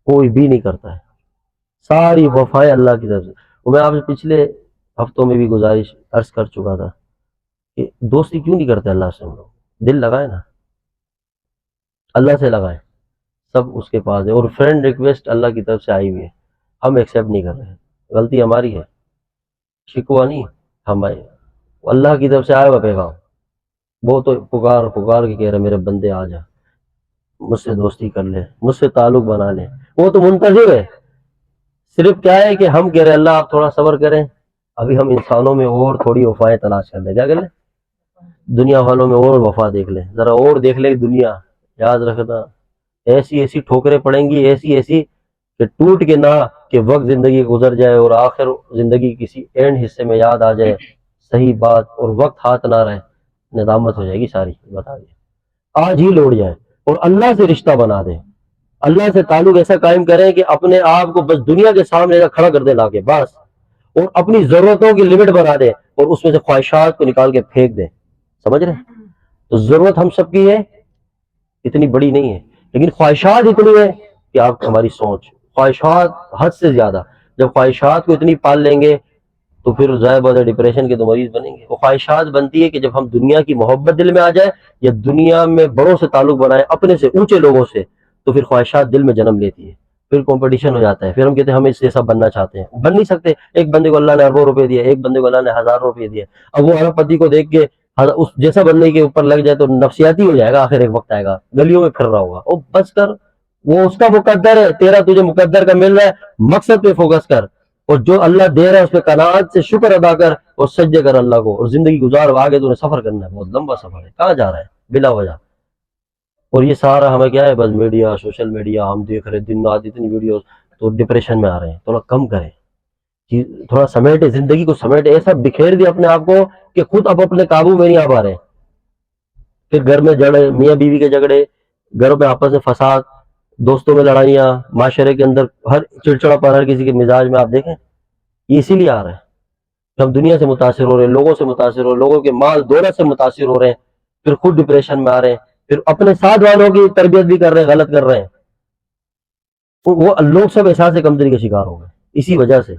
کوئی بھی نہیں کرتا ہے، ساری وفائیں اللہ کی طرف سے۔ اور میں آپ سے پچھلے ہفتوں میں بھی گزارش عرض کر چکا تھا کہ دوستی کیوں نہیں کرتے اللہ سے؟ ہم لوگ دل لگائیں نا، اللہ سے لگائیں، سب اس کے پاس ہے، اور فرینڈ ریکویسٹ اللہ کی طرف سے آئی ہوئی ہے، ہم ایکسیپٹ نہیں کر رہے ہیں، غلطی ہماری ہے، شکوہ نہیں ہمارے، اللہ کی طرف سے آیا ہوا پیغام، وہ تو پکار پکار کے کہہ رہے میرے بندے آ جا، مجھ سے دوستی کر لے، مجھ سے تعلق بنا لے، وہ تو منتظر ہے، صرف کیا ہے کہ ہم کہہ رہے اللہ آپ تھوڑا صبر کریں، ابھی ہم انسانوں میں اور تھوڑی وفائیں تلاش کر لیں، کیا کر لیں؟ دنیا والوں میں اور وفا دیکھ لیں، ذرا اور دیکھ لیں دنیا. یاد رکھنا ایسی ایسی ٹھوکریں پڑیں گی، ایسی ایسی کہ ٹوٹ کے نہ کہ وقت زندگی گزر جائے اور آخر زندگی کسی اینڈ حصے میں یاد آ جائے صحیح بات اور وقت ہاتھ نہ رہے، ندامت ہو جائے گی ساری. بتا دیا آج ہی لوٹ جائے اور اللہ سے رشتہ بنا دیں، اللہ سے تعلق ایسا قائم کریں کہ اپنے آپ کو بس دنیا کے سامنے کھڑا کر دے لا کے بس، اور اپنی ضرورتوں کی لمٹ بنا دے اور اس میں سے خواہشات کو نکال کے پھینک دے. سمجھ رہے؟ تو ضرورت ہم سب کی ہے، اتنی بڑی نہیں ہے، لیکن خواہشات اتنی ہے کہ آپ ہماری سوچ خواہشات حد سے زیادہ. جب خواہشات کو اتنی پال لیں گے تو پھر ظاہر بات ہے ڈپریشن کے تو مریض بنیں گے. وہ خواہشات بنتی ہے کہ جب ہم دنیا کی محبت دل میں آ جائے یا دنیا میں بڑوں سے تعلق بنائے اپنے سے اونچے لوگوں سے، تو پھر خواہشات دل میں جنم لیتی ہے، پھر کمپٹیشن ہو جاتا ہے، پھر ہم کہتے ہیں ہم اس جیسا بننا چاہتے ہیں، بن نہیں سکتے. ایک بندے کو اللہ نے اربوں روپے دیا، ایک بندے کو اللہ نے ہزاروں روپے دیا، اب وہ ارب پتی کو دیکھ کے اس جیسا بننے کے اوپر لگ جائے تو نفسیاتی ہو جائے گا. آخر ایک وقت آئے گا گلیوں میں پھر رہا ہوگا. او بس کر، وہ اس کا مقدر ہے، تیرا تجھے مقدر کا مل رہا ہے، مقصد پہ فوکس کر اور جو اللہ دے رہا ہے اس پہ قناعت سے شکر ادا کر اور سجدے کر اللہ کو اور زندگی گزار. آگے تو سفر کرنا ہے، بہت لمبا سفر ہے، کہاں جا رہا ہے بلا وجہ. اور یہ سارا ہمیں کیا ہے؟ بس میڈیا، سوشل میڈیا ہم دیکھ رہے دن رات اتنی ویڈیوز، تو ڈپریشن میں آ رہے ہیں. تھوڑا کم کریں، تھوڑا سمیٹے، زندگی کو سمیٹے، ایسا بکھیر دیا اپنے آپ کو کہ خود اب اپنے قابو میں نہیں آ پا رہے. پھر گھر میں جڑے، میاں بیوی کے جھگڑے، گھروں میں آپس میں فساد، دوستوں میں لڑائیاں، معاشرے کے اندر ہر چڑچڑا پر ہر کسی کے مزاج میں آپ دیکھیں. یہ اسی لیے آ رہا ہے کہ ہم دنیا سے متاثر ہو رہے ہیں، لوگوں سے متاثر ہو رہے ہیں، لوگوں کے مال دولت سے متاثر ہو رہے ہیں، پھر خود ڈپریشن میں آ رہے ہیں، پھر اپنے ساتھ والوں کی تربیت بھی کر رہے ہیں، غلط کر رہے ہیں. وہ لوگ سب احساس کمتری کے شکار ہو گئے. اسی وجہ سے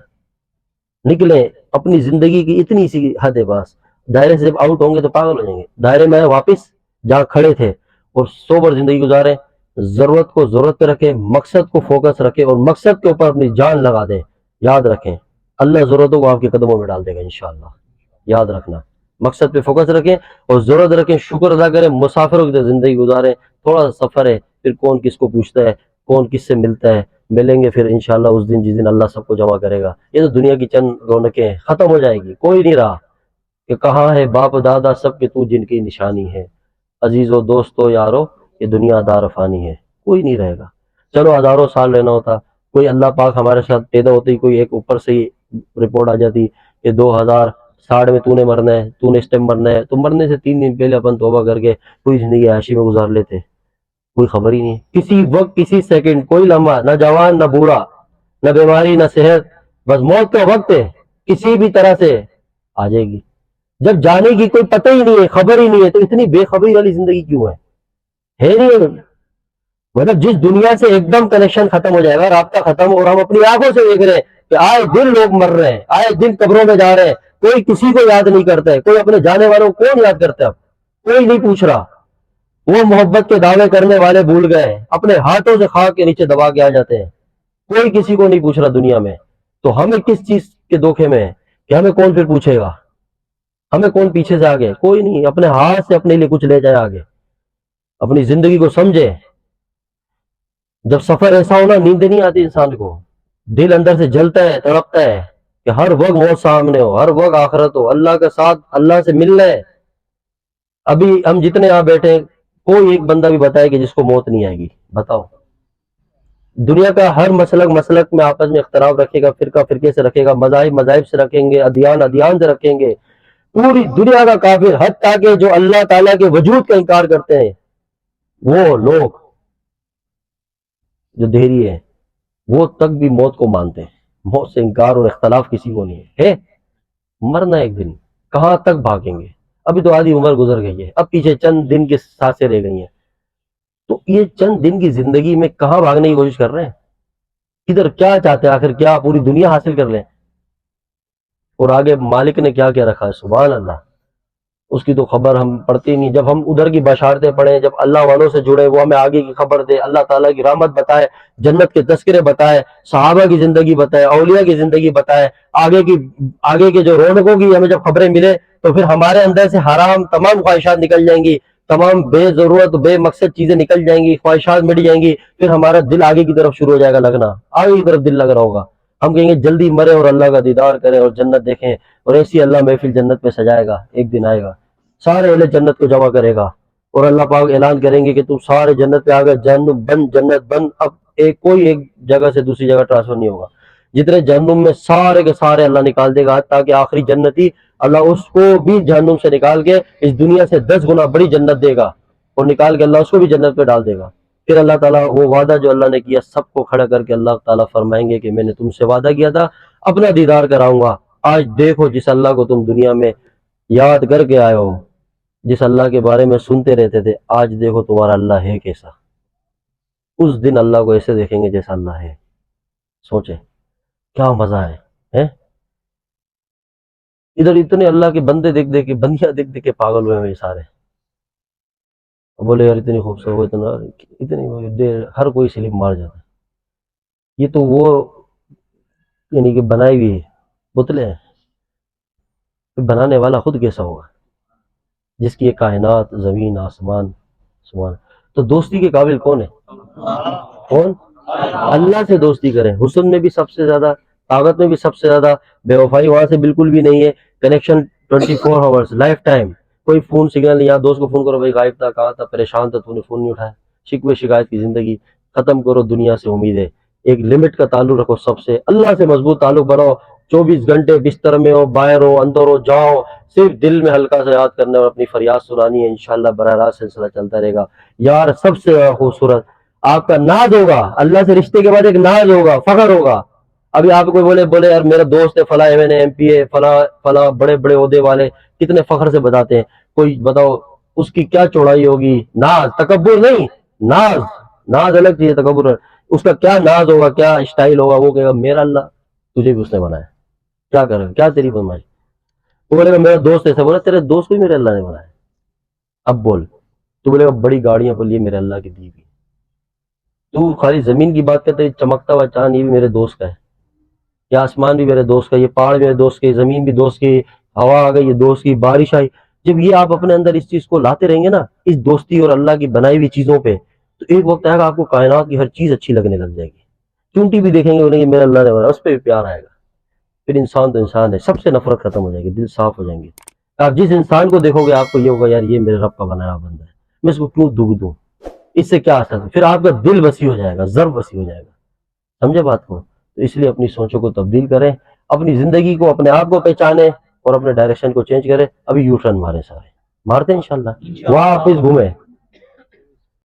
نکلیں، اپنی زندگی کی اتنی سی حد ہے بس، دائرے سے جب آؤٹ ہوں گے تو پاگل ہو جائیں گے. دائرے میں واپس جہاں کھڑے تھے اور سوبر زندگی گزاریں. ضرورت کو ضرورت پہ رکھیں، مقصد کو فوکس رکھیں اور مقصد کے اوپر اپنی جان لگا دیں. یاد رکھیں اللہ ضرورتوں کو آپ کے قدموں میں ڈال دے گا انشاءاللہ. یاد رکھنا، مقصد پہ فوکس رکھیں اور ضرورت رکھیں، شکر ادا کریں، مسافروں کی طرح زندگی گزاریں. تھوڑا سا سفر ہے، پھر کون کس کو پوچھتا ہے، کون کس سے ملتا ہے. ملیں گے پھر انشاءاللہ اس دن جس دن اللہ سب کو جمع کرے گا. یہ تو دنیا کی چند رونقیں ختم ہو جائے گی، کوئی نہیں رہا کہ کہاں ہے باپ دادا سب کے تو جن کی نشانی ہے. عزیزو دوستو یارو یہ دنیا دار فانی ہے، کوئی نہیں رہے گا. چلو ہزاروں سال رہنا ہوتا، کوئی اللہ پاک ہمارے ساتھ پیدا ہوتی، کوئی ایک اوپر سے ہی رپورٹ آ جاتی کہ 2060 میں تو نے مرنا ہے، تو نے اس ٹائم مرنا ہے، تو مرنے سے 3 دن پہلے اپن توبہ کر کے کوئی زندگی عائشی میں گزار لیتے. کوئی خبر ہی نہیں، کسی وقت کسی سیکنڈ کوئی لمحہ، نہ جوان نہ بوڑھا، نہ بیماری نہ صحت، بس موت کا وقت ہے، کسی بھی طرح سے آ جائے گی. جب جانے کی کوئی پتہ ہی نہیں ہے، خبر ہی نہیں ہے، تو اتنی بے خبری والی زندگی کیوں ہے نہیں؟ مطلب جس دنیا سے ایک دم کنیکشن ختم ہو جائے گا، رابطہ ختم، اور ہم اپنی آنکھوں سے دیکھ رہے ہیں کہ آئے دن لوگ مر رہے ہیں، آئے دن قبروں میں جا رہے ہیں، کوئی کسی کو یاد نہیں کرتا ہے. کوئی اپنے جانے والوں کو کون یاد کرتا ہے؟ اب کوئی نہیں پوچھ رہا. وہ محبت کے دعوے کرنے والے بھول گئے، اپنے ہاتھوں سے خاک کے نیچے دبا کے آ جاتے ہیں. کوئی کسی کو نہیں پوچھ رہا دنیا میں. تو ہمیں کس چیز کے دھوکے میں ہے کہ ہمیں کون پھر پوچھے گا؟ ہمیں کون پیچھے سے آگے؟ کوئی نہیں. اپنے ہاتھ سے اپنے لیے کچھ لے جائے آگے، اپنی زندگی کو سمجھے. جب سفر ایسا ہونا، نیند نہیں آتی انسان کو، دل اندر سے جلتا ہے، تڑپتا ہے کہ ہر وقت موت سامنے ہو، ہر وقت آخرت ہو، اللہ کے ساتھ اللہ سے ملنا ہے. ابھی ہم جتنے یہاں بیٹھے ہیں، کوئی ایک بندہ بھی بتائے کہ جس کو موت نہیں آئے گی؟ بتاؤ. دنیا کا ہر مسلک میں آپس میں اختلاف رکھے گا، فرقہ فرقے سے رکھے گا، مذاہب سے رکھیں گے، ادیان سے رکھیں گے. پوری دنیا کا کافر، حتیٰ کہ جو اللہ تعالیٰ کے وجود کا انکار کرتے ہیں، وہ لوگ جو دہری ہیں، وہ تک بھی موت کو مانتے ہیں. موت سے انکار اور اختلاف کسی کو نہیں ہے. مرنا ایک دن، کہاں تک بھاگیں گے؟ ابھی تو آدھی عمر گزر گئی ہے، اب پیچھے چند دن کی سانسیں رہ گئی ہیں. تو یہ چند دن کی زندگی میں کہاں بھاگنے کی کوشش کر رہے ہیں؟ ادھر کیا چاہتے ہیں آخر؟ کیا پوری دنیا حاصل کر لیں؟ اور آگے مالک نے کیا کیا رکھا ہے، سبحان اللہ، اس کی تو خبر ہم پڑھتے نہیں. جب ہم ادھر کی بشارتیں پڑھیں، جب اللہ والوں سے جڑے، وہ ہمیں آگے کی خبر دے، اللہ تعالیٰ کی رحمت بتائے، جنت کے تذکرے بتائے، صحابہ کی زندگی بتائے، اولیاء کی زندگی بتائے، آگے کی جو رونقوں کی ہمیں جب خبریں ملے، تو پھر ہمارے اندر سے حرام تمام خواہشات نکل جائیں گی، تمام بے ضرورت بے مقصد چیزیں نکل جائیں گی، خواہشات مٹ جائیں گی. پھر ہمارا دل آگے کی طرف شروع ہو جائے گا لگنا، آگے کی طرف دل لگ رہا ہوگا. ہم کہیں گے جلدی مرے اور اللہ کا دیدار کریں اور جنت دیکھیں، اور ایسی اللہ محفل جنت پہ سجائے گا. ایک دن آئے گا سارے اہل جنت کو جمع کرے گا اور اللہ پاک اعلان کریں گے کہ تم سارے جنت پہ آ گئے، جہنم بند، جنت بند. اب کوئی ایک جگہ سے دوسری جگہ ٹرانسفر نہیں ہوگا. جتنے جہنم میں سارے کے سارے اللہ نکال دے گا، تاکہ آخری جنتی اللہ اس کو بھی جہنم سے نکال کے اس دنیا سے 10 گنا بڑی جنت دے گا، اور نکال کے اللہ اس کو بھی جنت پہ ڈال دے گا. پھر اللہ تعالیٰ وہ وعدہ جو اللہ نے کیا سب کو کھڑا کر کے اللہ تعالیٰ فرمائیں گے کہ میں نے تم سے وعدہ کیا تھا، اپنا دیدار کراؤں گا. آج دیکھو جس اللہ کو تم دنیا میں یاد کر کے آئے ہو، جس اللہ کے بارے میں سنتے رہتے تھے، آج دیکھو تمہارا اللہ ہے کیسا. اس دن اللہ کو ایسے دیکھیں گے جیسا اللہ ہے. سوچیں کیا مزہ ہے. ادھر اتنے اللہ کے بندے دیکھ دیکھ کے، بندیاں دیکھ دیکھ کے پاگل ہوئے ہیں یہ سارے. بولے یار اتنی خوبصورت، اتنی دیر ہر کوئی سلپ مار جاتا ہے. یہ تو وہ یعنی کہ بنائی ہوئی پتلے ہیں. بنانے والا خود کیسا ہوگا جس کی یہ کائنات، زمین، آسمان. سبحان. تو دوستی کے قابل کون ہے؟ کون؟ اللہ سے دوستی کریں. حسن میں بھی سب سے زیادہ، طاقت میں بھی سب سے زیادہ. بے وفائی وہاں سے بالکل بھی نہیں ہے. Connection 24 hours life time. کوئی فون سگنل نہیں. یہاں دوست کو فون کرو، بھائی غائب تھا، کہاں تھا، پریشان تھا، تو نے فون نہیں اٹھایا. شکوے شکایت کی زندگی ختم کرو. دنیا سے امید ہے. ایک لمٹ کا تعلق رکھو سب سے. اللہ سے مضبوط تعلق بناؤ. 24 گھنٹے بستر میں ہو، باہر ہو، اندر ہو، جاؤ، صرف دل میں ہلکا سا یاد کرنا اور اپنی فریاد سنانی ہے. انشاءاللہ براہ راست سلسلہ چلتا رہے گا. یار سب سے زیادہ خوبصورت آپ کا ناز ہوگا. اللہ سے رشتے کے بعد ایک ناز ہوگا، فخر ہوگا. ابھی آپ کوئی بولے یار میرا دوست ہے فلاں ایم این اے، ایم پی اے، فلاں بڑے بڑے عہدے والے، کتنے فخر سے بتاتے ہیں. کوئی بتاؤ اس کی کیا چوڑائی ہوگی؟ ناز، تکبر نہیں. ناز، ناز الگ چیز ہے، تکبر. اس کا کیا ناز ہوگا، کیا اسٹائل ہوگا. وہ کہے گا میرا اللہ، تجھے بھی اس نے بنایا، کیا کرے گا، کیا تیری فرمائش. وہ بولے گا میرا دوست ایسا. بولا تیرے دوست کو بھی میرے اللہ نے بنایا. اب بول. تو بولے گا بڑی گاڑیاں پر لیے میرے اللہ کی دی ہوئی. تو خالی زمین کی بات کرتے، چمکتا ہوا چاند یہ بھی میرے دوست کا ہے، یہ آسمان بھی میرے دوست کا، یہ پہاڑ بھی میرے دوست کے، زمین بھی دوست کی، ہوا آ گئی یہ دوست کی، بارش آئی. جب یہ آپ اپنے اندر اس چیز کو لاتے رہیں گے نا، اس دوستی اور اللہ کی بنائی ہوئی چیزوں پہ، تو ایک وقت آئے گا آپ کو کائنات کی ہر چیز اچھی لگنے لگ جائے گی. چونٹی بھی دیکھیں گے بولیں گے میرا اللہ نے بنایا، اس پہ بھی پیار آئے گا. پھر انسان تو انسان ہے، سب سے نفرت ختم ہو جائے گی، دل صاف ہو جائیں گے. آپ جس انسان کو دیکھو گے آپ کو یہ ہوگا یار یہ میرے رب کا بنایا بندہ ہے، میں اس کو کیوں دکھ دوں، اس سے کیا اثر. پھر آپ کا دل وسیع ہو جائے گا، ضرب وسیع ہو جائے گا. سمجھے بات کو؟ تو اس لیے اپنی سوچوں کو تبدیل کریں، اپنی زندگی کو، اپنے آپ کو پہچانیں اور اپنے ڈائریکشن کو چینج کریں. ابھی یو ٹرن مارے، سارے مارتے ہیں انشاءاللہ. واپس گھومیں.